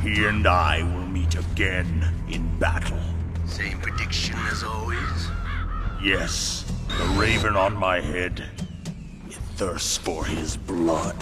He and I will meet again in battle. Same prediction as always? Yes, the raven on my head. It thirsts for his blood.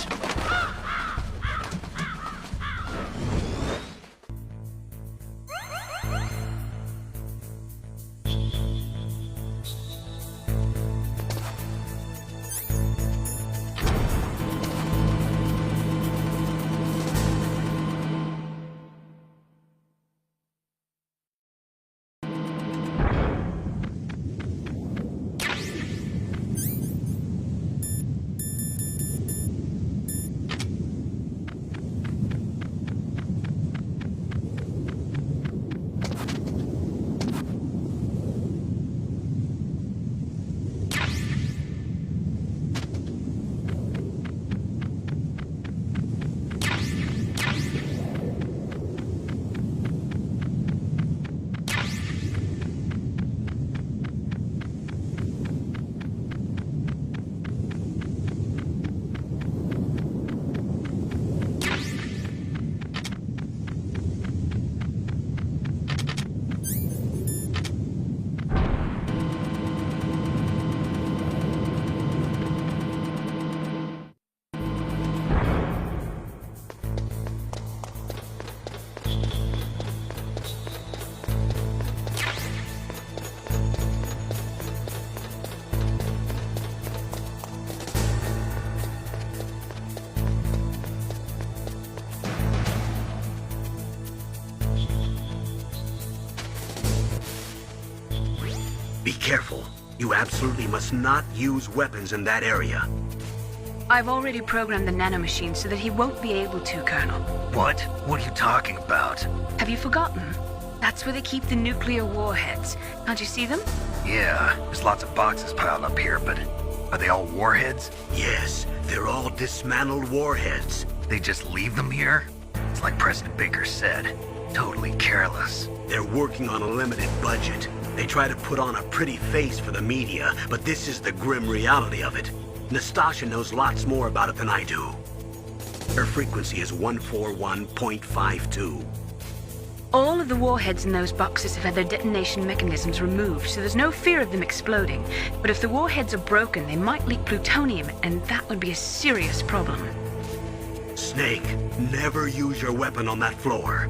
You absolutely must not use weapons in that area. I've already programmed the nanomachine so that he won't be able to, Colonel. What? What are you talking about? Have you forgotten? That's where they keep the nuclear warheads. Can't you see them? Yeah, there's lots of boxes piled up here, but are they all warheads? Yes, they're all dismantled warheads. They just leave them here? It's like President Baker said, totally careless. They're working on a limited budget. They try to put on a pretty face for the media, but this is the grim reality of it. Nastasha knows lots more about it than I do. Her frequency is 141.52. All of the warheads in those boxes have had their detonation mechanisms removed, so there's no fear of them exploding. But if the warheads are broken, they might leak plutonium, and that would be a serious problem. Snake, never use your weapon on that floor.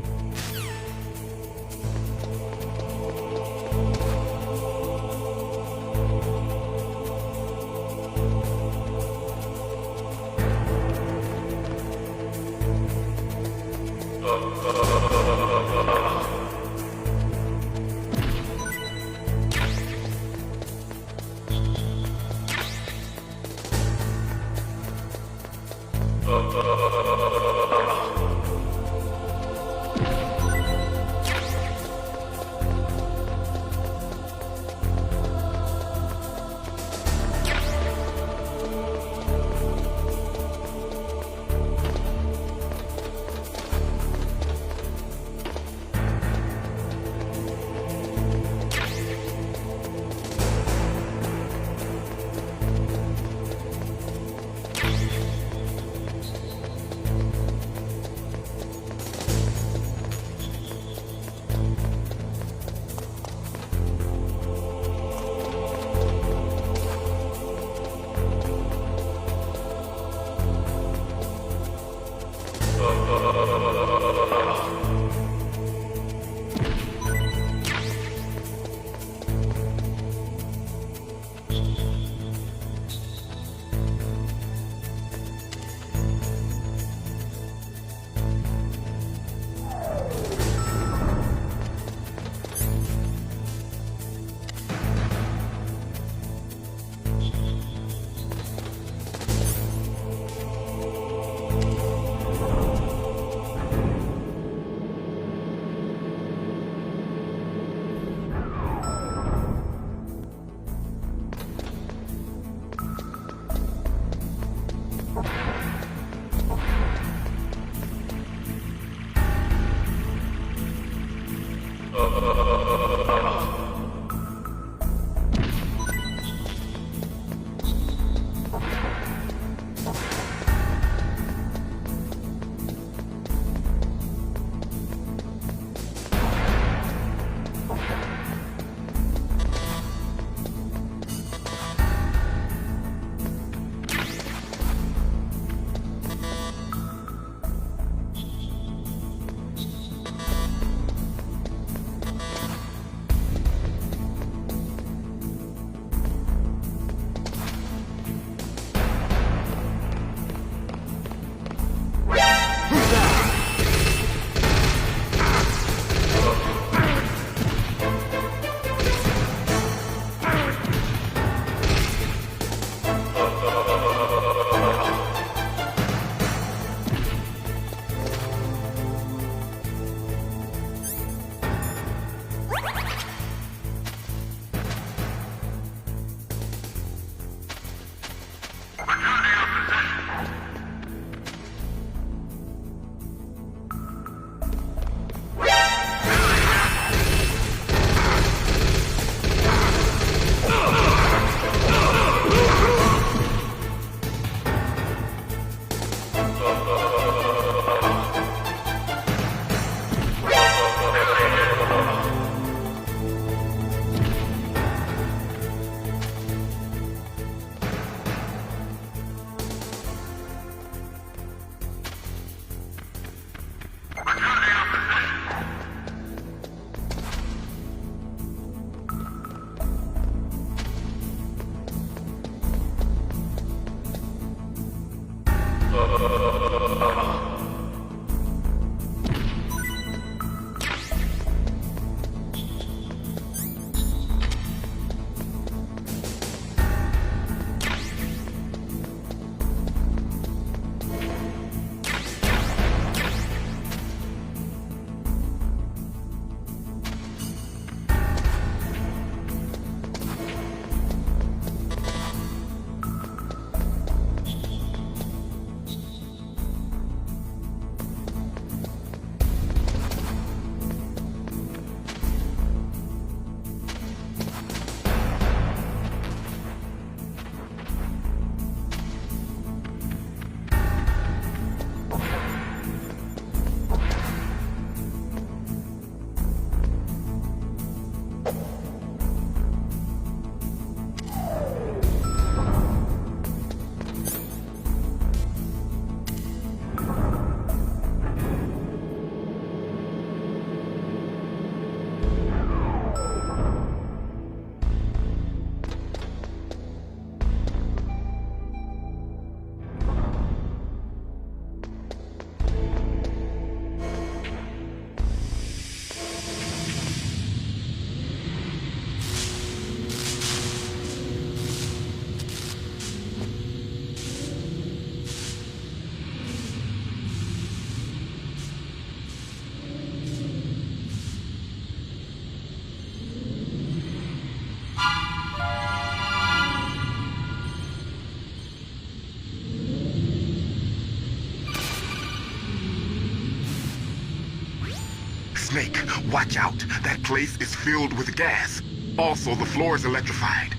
Snake, watch out. That place is filled with gas. Also, the floor is electrified.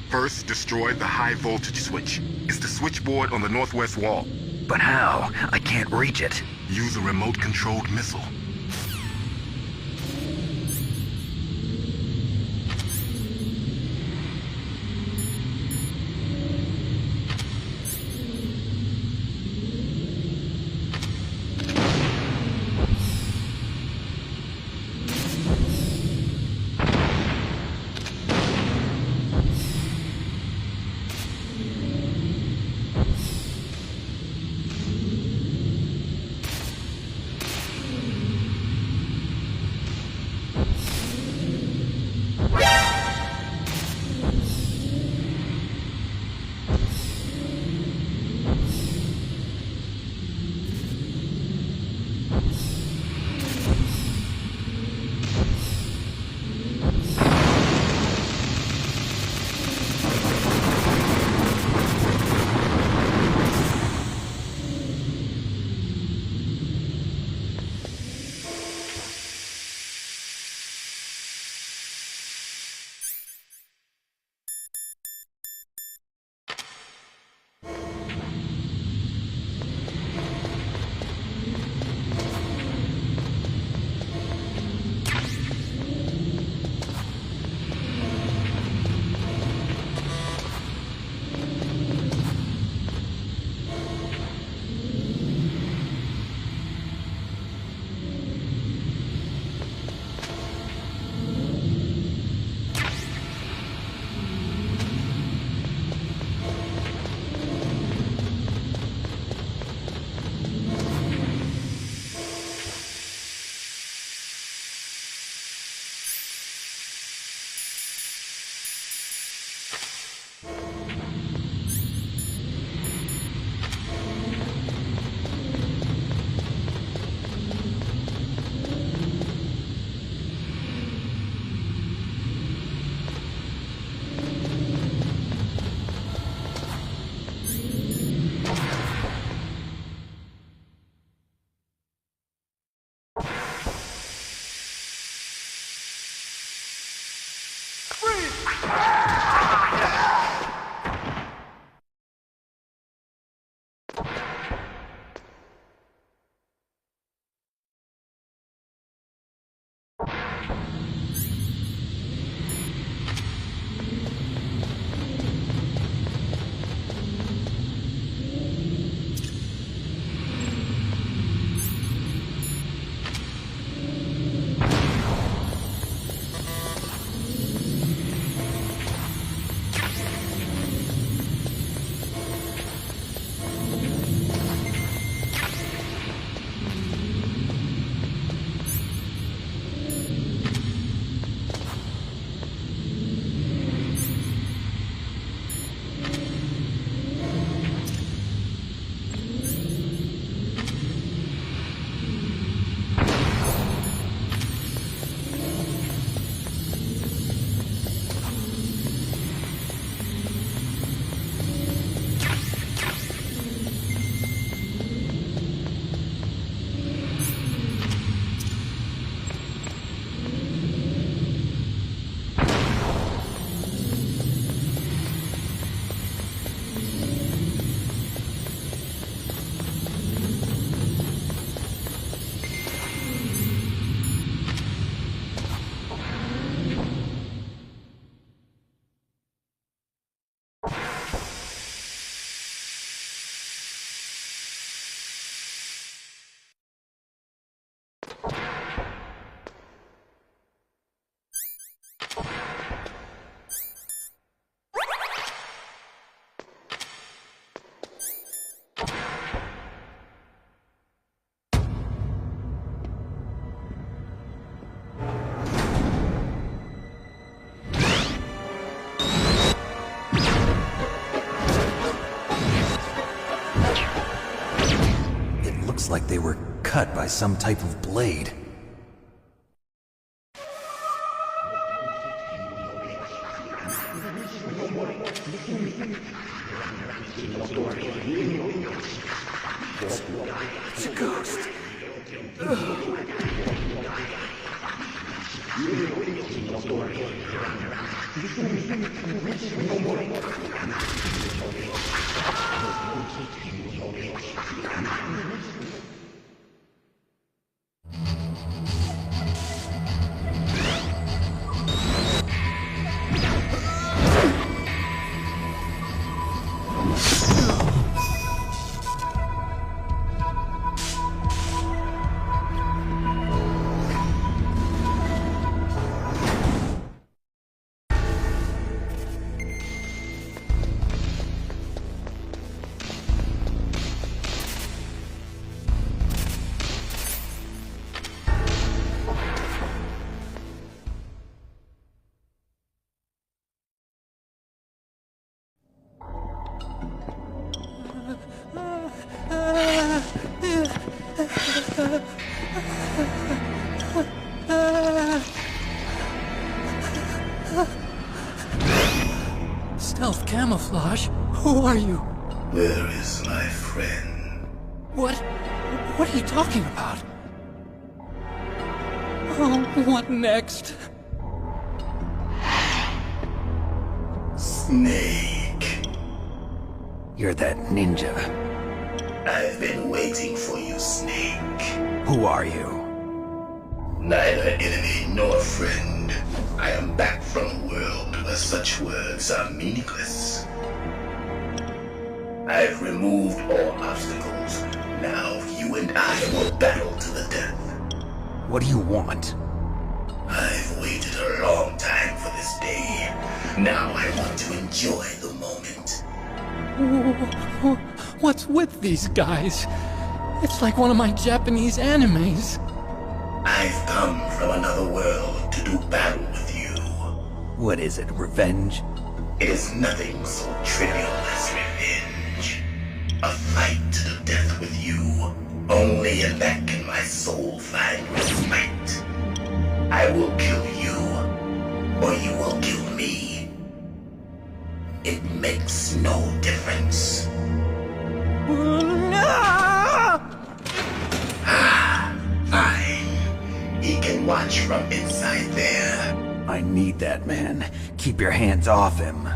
First, destroy the high voltage switch. It's the switchboard on the northwest wall. But how? I can't reach it. Use a remote-controlled missile. Looks like they were cut by some type of blade. It's a ghost. Stealth camouflage? Who are you? Where is my friend? What are you talking about? Oh, what next? Snake. You're that ninja. I've been waiting for you, Snake. Who are you? Neither enemy nor friend. I am back from a world where such words are meaningless. I've removed all obstacles. Now you and I will battle to the death. What do you want? I've waited a long time for this day. Now I want to enjoy the moment. What's with these guys? It's like one of my Japanese animes. I've come from another world to do battle with you. What is it, revenge? It is nothing so trivial as revenge. A fight to the death with you. Only in that can my soul find respite. I will kill you, or you will kill me. It makes no difference. Fine. He can watch from inside there. I need that man. Keep your hands off him.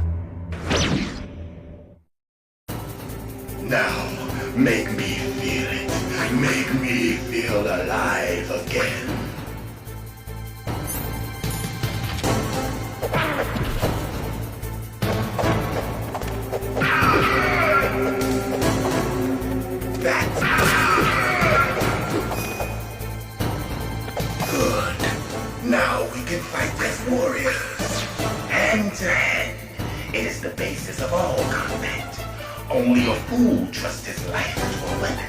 Now, make me feel it. Make me feel alive again. Now we can fight as warriors. Hand to hand. It is the basis of all combat. Only a fool trusts his life to a weapon.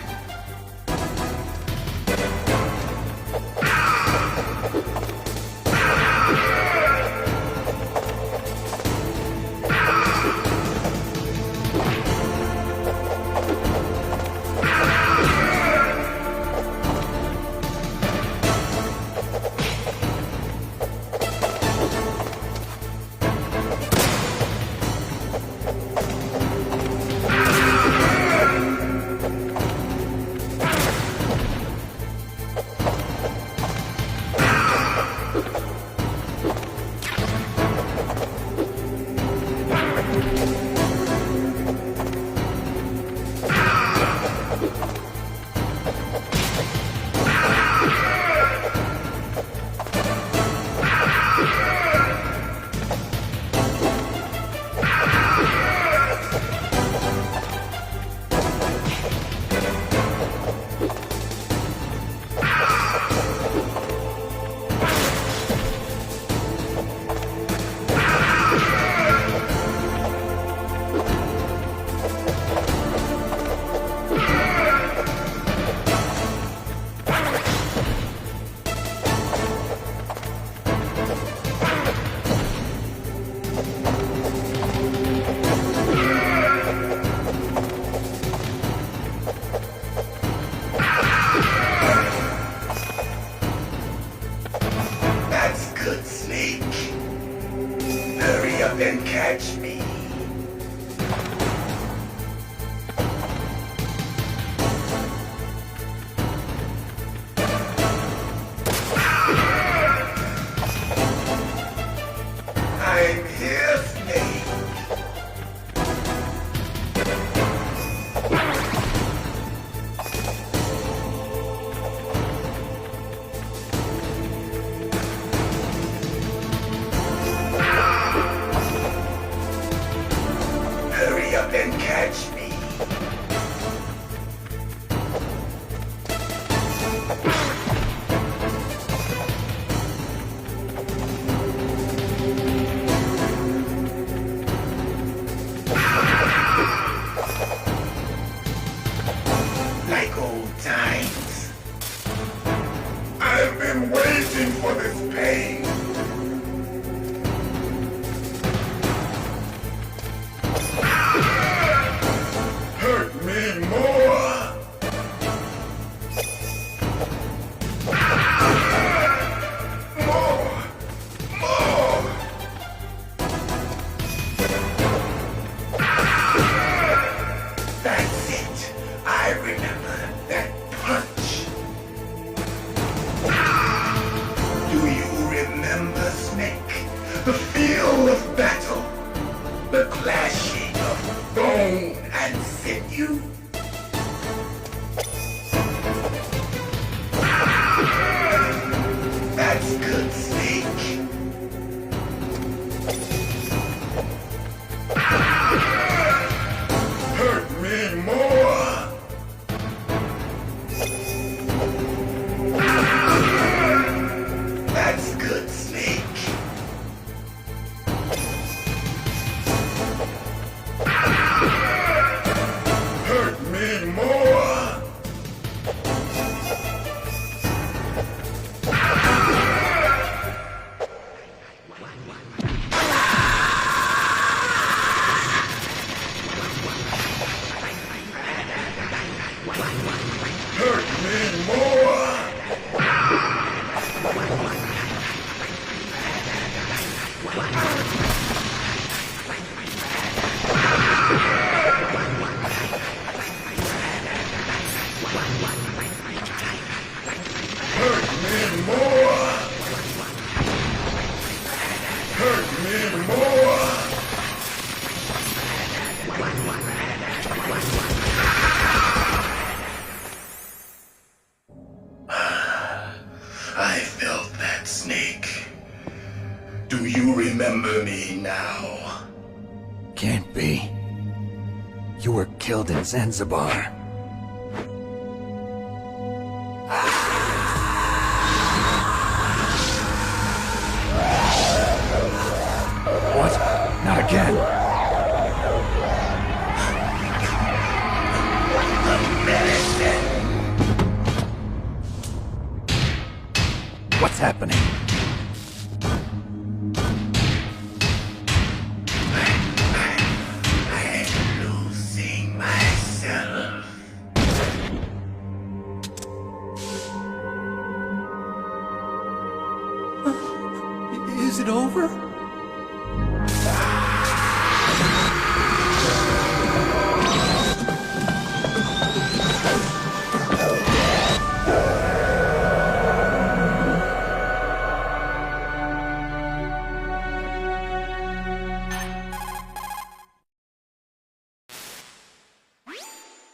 then catch me. Like old times. I've been waiting for this pain. Hurt me more. More. That's it. I remember that punch. Do you remember, Snake? The feel of battle. The clashing of bone and sinew. That's good, Snake. Hurt me more. That's good, Snake. Hurt me more. Hurt me more. Hurt me more. Hurt me more. I felt that, Snake. Do you remember me now? Can't be. You were killed in Zanzibar. What? Not again. What's happening? I'm losing myself. Is it over?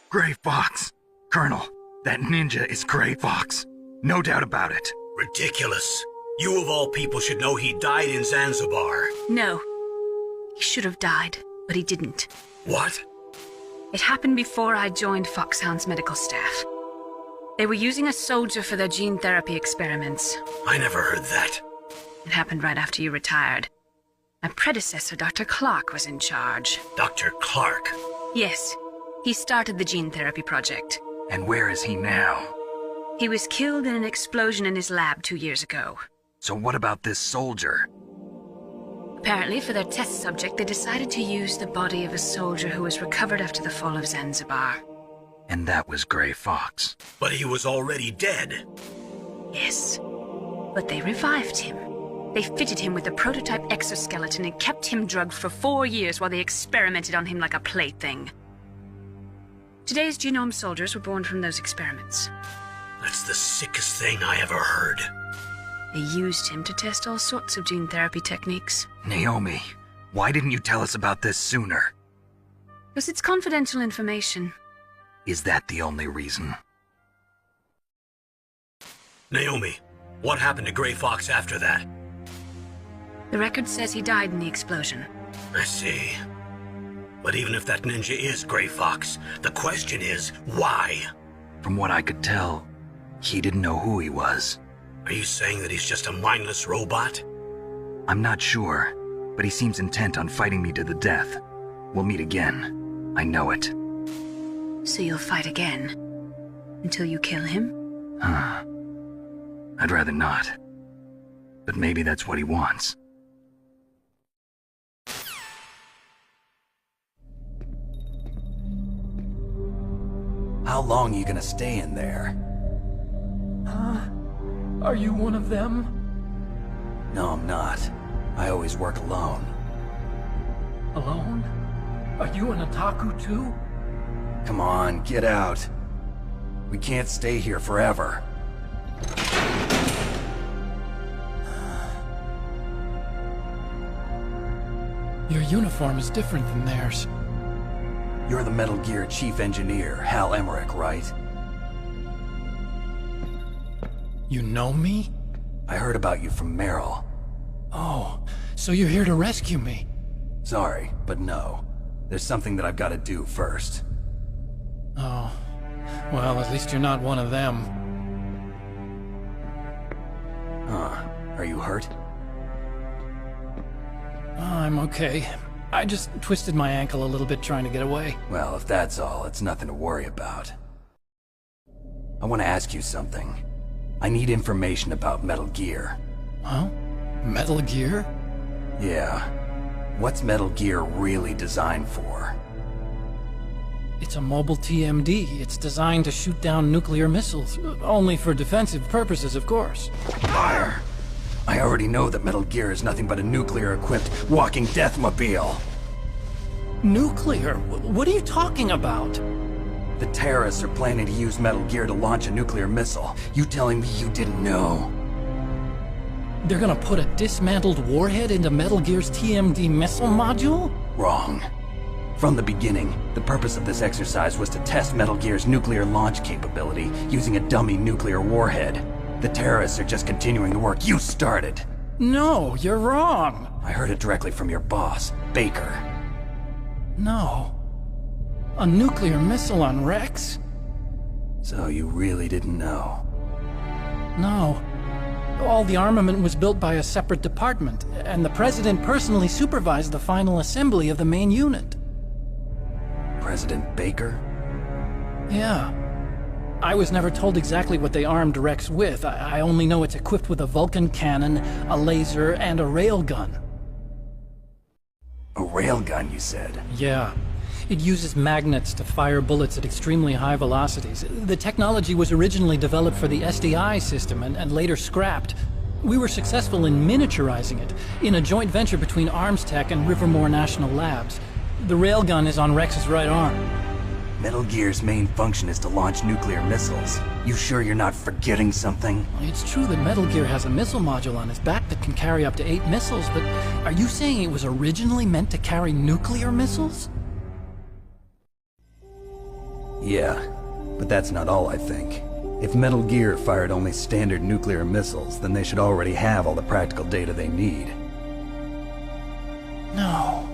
Gray Fox! Colonel, that ninja is Gray Fox. No doubt about it. Ridiculous. You of all people should know he died in Zanzibar. No. He should have died, but he didn't. What? It happened before I joined Foxhound's medical staff. They were using a soldier for their gene therapy experiments. I never heard that. It happened right after you retired. My predecessor, Dr. Clark, was in charge. Dr. Clark? Yes. He started the gene therapy project. And where is he now? He was killed in an explosion in his lab 2 years ago. So what about this soldier? Apparently, for their test subject, they decided to use the body of a soldier who was recovered after the fall of Zanzibar. And that was Gray Fox. But he was already dead. Yes. But they revived him. They fitted him with a prototype exoskeleton and kept him drugged for 4 years while they experimented on him like a plaything. Today's genome soldiers were born from those experiments. That's the sickest thing I ever heard. They used him to test all sorts of gene therapy techniques. Naomi, why didn't you tell us about this sooner? Because it's confidential information. Is that the only reason? Naomi, what happened to Gray Fox after that? The record says he died in the explosion. I see. But even if that ninja is Gray Fox, the question is, why? From what I could tell, he didn't know who he was. Are you saying that he's just a mindless robot? I'm not sure, but he seems intent on fighting me to the death. We'll meet again. I know it. So you'll fight again? Until you kill him? I'd rather not. But maybe that's what he wants. How long are you gonna stay in there? Are you one of them? No, I'm not. I always work alone. Alone? Are you an otaku too? Come on, get out. We can't stay here forever. Your uniform is different than theirs. You're the Metal Gear Chief Engineer, Hal Emmerich, right? You know me? I heard about you from Meryl. Oh, so you're here to rescue me? Sorry, but no. There's something that I've got to do first. Oh. Well, at least you're not one of them. Huh. Are you hurt? I'm okay. I just twisted my ankle a little bit trying to get away. Well, if that's all, it's nothing to worry about. I want to ask you something. I need information about Metal Gear. Huh? Metal Gear? Yeah. What's Metal Gear really designed for? It's a mobile TMD. It's designed to shoot down nuclear missiles. Only for defensive purposes, of course. Fire! I already know that Metal Gear is nothing but a nuclear-equipped walking deathmobile. Nuclear? What are you talking about? The terrorists are planning to use Metal Gear to launch a nuclear missile. You telling me you didn't know? They're gonna put a dismantled warhead into Metal Gear's TMD missile module? Wrong. From the beginning, the purpose of this exercise was to test Metal Gear's nuclear launch capability using a dummy nuclear warhead. The terrorists are just continuing the work you started. No, you're wrong. I heard it directly from your boss, Baker. No. A nuclear missile on Rex? So you really didn't know? No. All the armament was built by a separate department, and the President personally supervised the final assembly of the main unit. President Baker? Yeah. I was never told exactly what they armed Rex with. I only know it's equipped with a Vulcan cannon, a laser, and a railgun. A railgun, you said? Yeah. It uses magnets to fire bullets at extremely high velocities. The technology was originally developed for the SDI system and later scrapped. We were successful in miniaturizing it, in a joint venture between Arms Tech and Rivermore National Labs. The railgun is on Rex's right arm. Metal Gear's main function is to launch nuclear missiles. You sure you're not forgetting something? It's true that Metal Gear has a missile module on its back that can carry up to 8 missiles, but are you saying it was originally meant to carry nuclear missiles? Yeah, but that's not all I think. If Metal Gear fired only standard nuclear missiles, then they should already have all the practical data they need. No.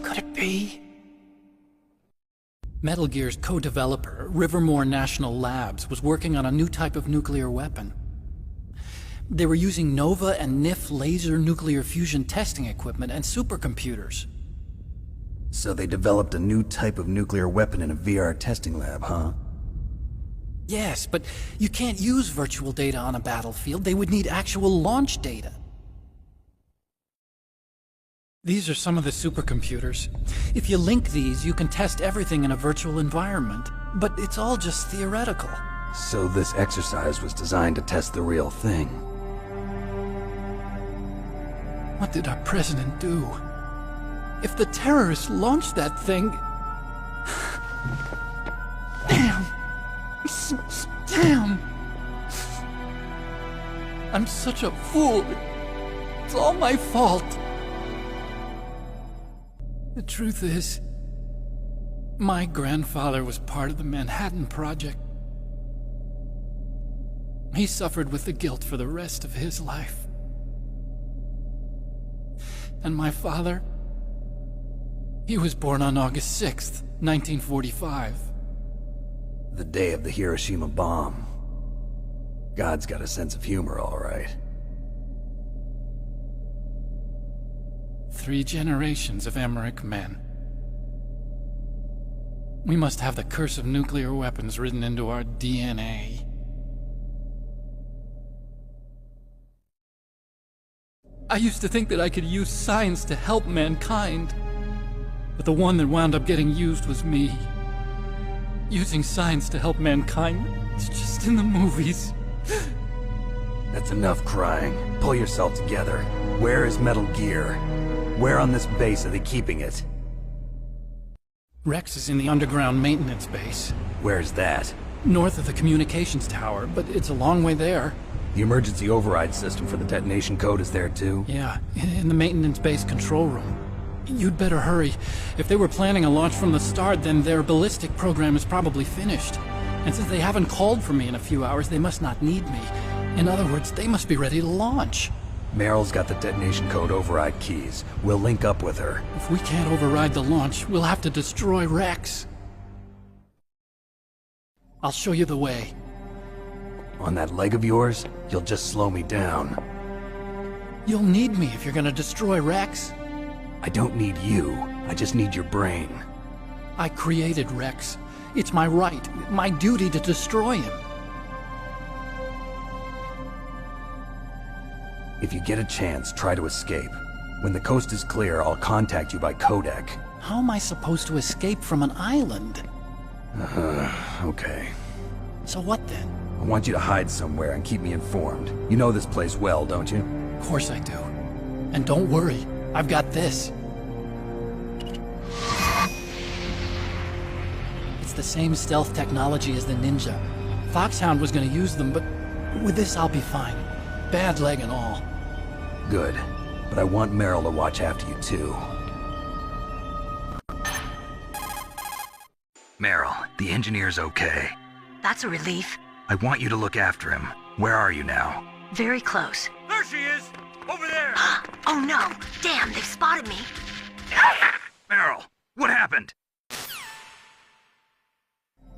Could it be? Metal Gear's co-developer, Rivermore National Labs, was working on a new type of nuclear weapon. They were using NOVA and NIF laser nuclear fusion testing equipment and supercomputers. So they developed a new type of nuclear weapon in a VR testing lab, huh? Yes, but you can't use virtual data on a battlefield. They would need actual launch data. These are some of the supercomputers. If you link these, you can test everything in a virtual environment. But it's all just theoretical. So this exercise was designed to test the real thing. What did our president do? If the terrorists launched that thing... Damn! Damn! I'm such a fool. It's all my fault. The truth is, my grandfather was part of the Manhattan Project. He suffered with the guilt for the rest of his life. And my father, He was born on August 6th, 1945. The day of the Hiroshima bomb. God's got a sense of humor, all right. 3 generations of Emmerich men. We must have the curse of nuclear weapons written into our DNA. I used to think that I could use science to help mankind. But the one that wound up getting used was me. Using science to help mankind, it's just in the movies. That's enough crying. Pull yourself together. Where is Metal Gear? Where on this base are they keeping it? Rex is in the underground maintenance base. Where's that? North of the communications tower, but it's a long way there. The emergency override system for the detonation code is there too? Yeah, in the maintenance base control room. You'd better hurry. If they were planning a launch from the start, then their ballistic program is probably finished. And since they haven't called for me in a few hours, they must not need me. In other words, they must be ready to launch. Meryl's got the detonation code override keys. We'll link up with her. If we can't override the launch, we'll have to destroy Rex. I'll show you the way. On that leg of yours, you'll just slow me down. You'll need me if you're gonna destroy Rex. I don't need you. I just need your brain. I created Rex. It's my right, my duty to destroy him. If you get a chance, try to escape. When the coast is clear, I'll contact you by codec. How am I supposed to escape from an island? Okay. So what then? I want you to hide somewhere and keep me informed. You know this place well, don't you? Of course I do. And don't worry, I've got this. It's the same stealth technology as the Ninja. Foxhound was gonna use them, but with this I'll be fine. Bad leg and all. Good. But I want Meryl to watch after you too. Meryl, the engineer's okay. That's a relief. I want you to look after him. Where are you now? Very close. There she is! Over there! Oh no! Damn, they've spotted me! Meryl, what happened?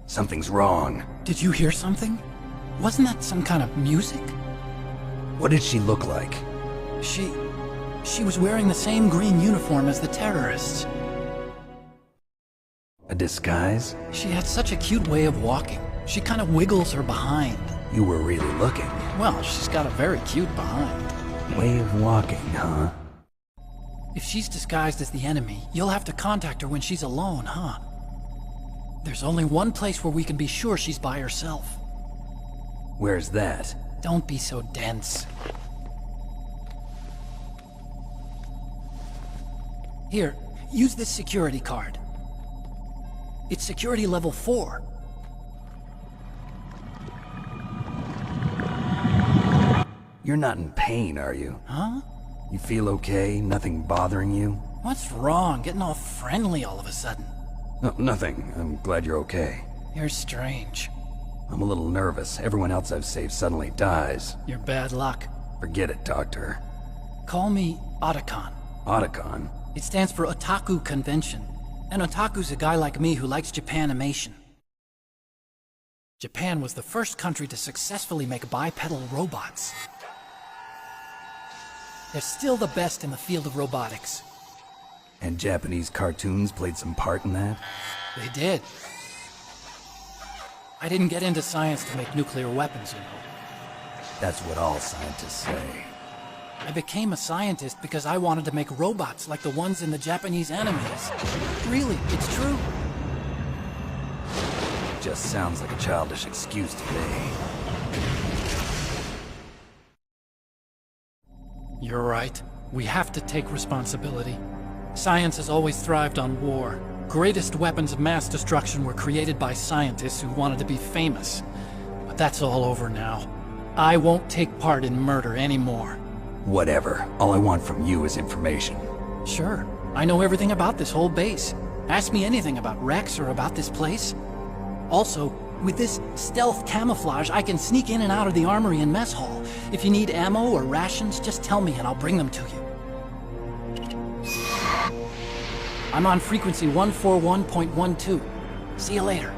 Something's wrong. Did you hear something? Wasn't that some kind of music? What did she look like? She was wearing the same green uniform as the terrorists. A disguise? She had such a cute way of walking. She kind of wiggles her behind. You were really looking. Well, she's got a very cute behind. Way of walking, huh? If she's disguised as the enemy, you'll have to contact her when she's alone, huh? There's only one place where we can be sure she's by herself. Where's that? Don't be so dense. Here, use this security card. It's security level 4. You're not in pain, are you? Huh? You feel okay? Nothing bothering you? What's wrong? Getting all friendly all of a sudden. No, nothing. I'm glad you're okay. You're strange. I'm a little nervous. Everyone else I've saved suddenly dies. You're bad luck. Forget it, Doctor. Call me Otacon. Otacon? It stands for Otaku Convention. An otaku's a guy like me who likes Japanimation. Japan was the first country to successfully make bipedal robots. They're still the best in the field of robotics. And Japanese cartoons played some part in that? They did. I didn't get into science to make nuclear weapons, you know. That's what all scientists say. I became a scientist because I wanted to make robots like the ones in the Japanese animes. Really, it's true. Just sounds like a childish excuse to me. You're right. We have to take responsibility. Science has always thrived on war. Greatest weapons of mass destruction were created by scientists who wanted to be famous. But that's all over now. I won't take part in murder anymore. Whatever. All I want from you is information. Sure. I know everything about this whole base. Ask me anything about Rex or about this place. Also, with this stealth camouflage, I can sneak in and out of the armory and mess hall. If you need ammo or rations, just tell me and I'll bring them to you. I'm on frequency 141.12. See you later.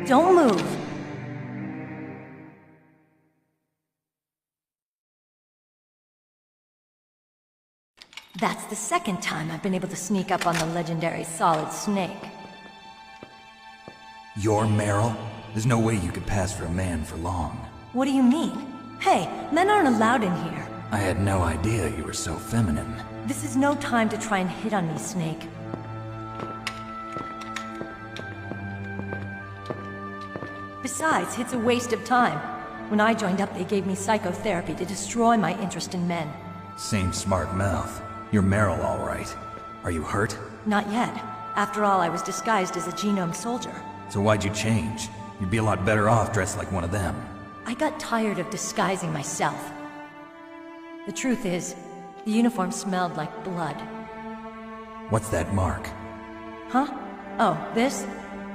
Don't move. That's the second time I've been able to sneak up on the legendary Solid Snake. You're Meryl? There's no way you could pass for a man for long. What do you mean? Hey, men aren't allowed in here. I had no idea you were so feminine. This is no time to try and hit on me, Snake. Besides, it's a waste of time. When I joined up, they gave me psychotherapy to destroy my interest in men. Same smart mouth. You're Meryl, all right. Are you hurt? Not yet. After all, I was disguised as a genome soldier. So why'd you change? You'd be a lot better off dressed like one of them. I got tired of disguising myself. The truth is, the uniform smelled like blood. What's that mark? Huh? Oh, this?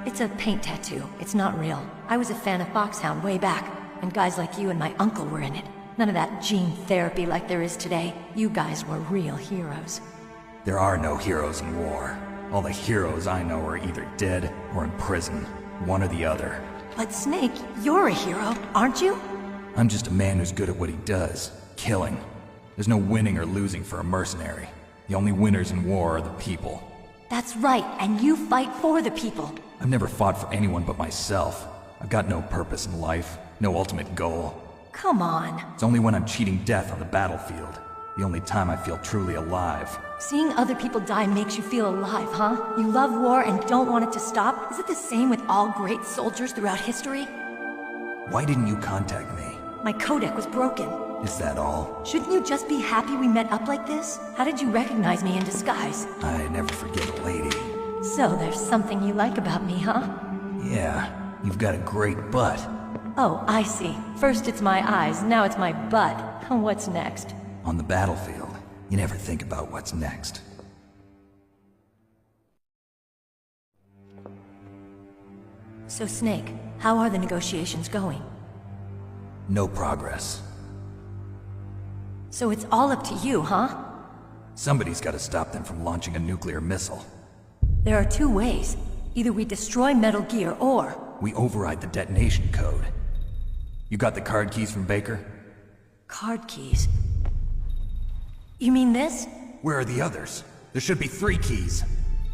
It's a paint tattoo. It's not real. I was a fan of Foxhound way back, and guys like you and my uncle were in it. None of that gene therapy like there is today. You guys were real heroes. There are no heroes in war. All the heroes I know are either dead or in prison. One or the other. But Snake, you're a hero, aren't you? I'm just a man who's good at what he does. Killing. There's no winning or losing for a mercenary. The only winners in war are the people. That's right, and you fight for the people. I've never fought for anyone but myself. I've got no purpose in life, no ultimate goal. Come on. It's only when I'm cheating death on the battlefield. The only time I feel truly alive. Seeing other people die makes you feel alive, huh? You love war and don't want it to stop? Is it the same with all great soldiers throughout history? Why didn't you contact me? My codec was broken. Is that all? Shouldn't you just be happy we met up like this? How did you recognize me in disguise? I never forget a lady. So there's something you like about me, huh? Yeah, you've got a great butt. Oh, I see. First it's my eyes, now it's my butt. What's next? On the battlefield, you never think about what's next. So Snake, how are the negotiations going? No progress. So it's all up to you, huh? Somebody's got to stop them from launching a nuclear missile. There are two ways. Either we destroy Metal Gear, or... we override the detonation code. You got the card keys from Baker? Card keys? You mean this? Where are the others? There should be 3 keys.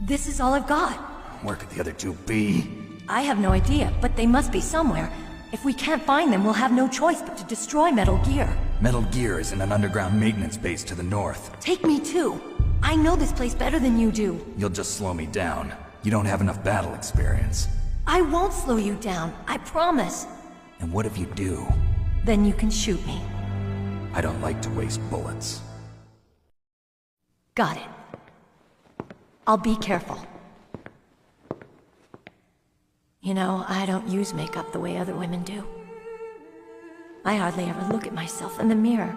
This is all I've got. Where could the other 2 be? I have no idea, but they must be somewhere. If we can't find them, we'll have no choice but to destroy Metal Gear. Metal Gear is in an underground maintenance base to the north. Take me too. I know this place better than you do. You'll just slow me down. You don't have enough battle experience. I won't slow you down, I promise. And what if you do? Then you can shoot me. I don't like to waste bullets. Got it. I'll be careful. You know, I don't use makeup the way other women do. I hardly ever look at myself in the mirror.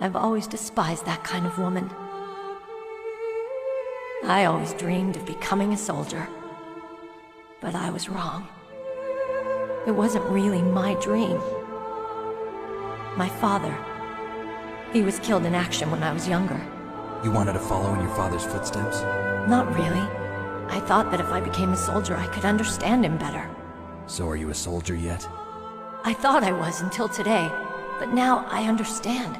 I've always despised that kind of woman. I always dreamed of becoming a soldier. But I was wrong. It wasn't really my dream. My father, he was killed in action when I was younger. You wanted to follow in your father's footsteps? Not really. I thought that if I became a soldier, I could understand him better. So are you a soldier yet? I thought I was until today, but now I understand.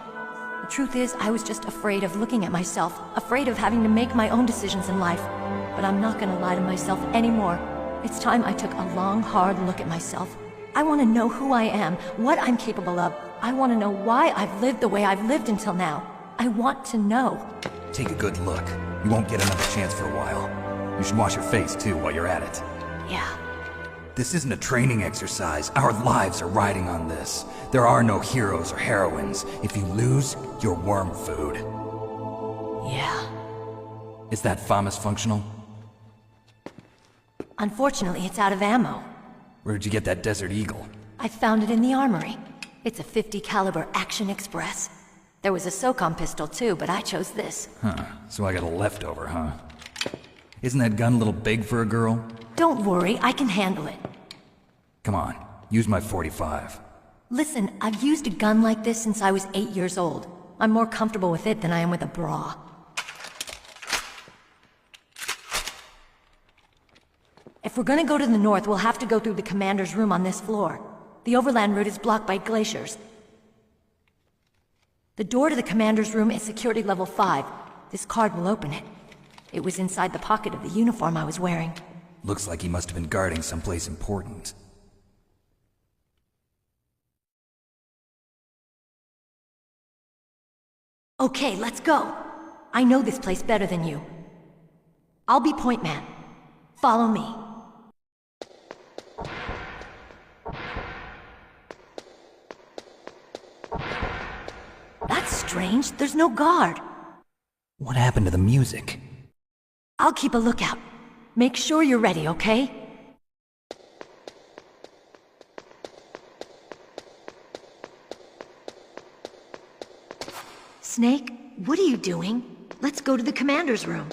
The truth is, I was just afraid of looking at myself, afraid of having to make my own decisions in life. But I'm not gonna lie to myself anymore. It's time I took a long, hard look at myself, I want to know who I am, what I'm capable of. I want to know why I've lived the way I've lived until now. I want to know. Take a good look. You won't get another chance for a while. You should wash your face, too, while you're at it. Yeah. This isn't a training exercise. Our lives are riding on this. There are no heroes or heroines. If you lose, you're worm food. Yeah. Is that FAMAS functional? Unfortunately, it's out of ammo. Where'd you get that Desert Eagle? I found it in the armory. It's a .50 caliber Action Express. There was a SOCOM pistol too, but I chose this. Huh, so I got a leftover, huh? Isn't that gun a little big for a girl? Don't worry, I can handle it. Come on, use my .45. Listen, I've used a gun like this since I was 8 years old. I'm more comfortable with it than I am with a bra. If we're gonna go to the north, we'll have to go through the commander's room on this floor. The overland route is blocked by glaciers. The door to the commander's room is security level 5. This card will open it. It was inside the pocket of the uniform I was wearing. Looks like he must have been guarding someplace important. Okay, let's go. I know this place better than you. I'll be point man. Follow me. That's strange. There's no guard. What happened to the music? I'll keep a lookout. Make sure you're ready, okay? Snake, what are you doing? Let's go to the commander's room.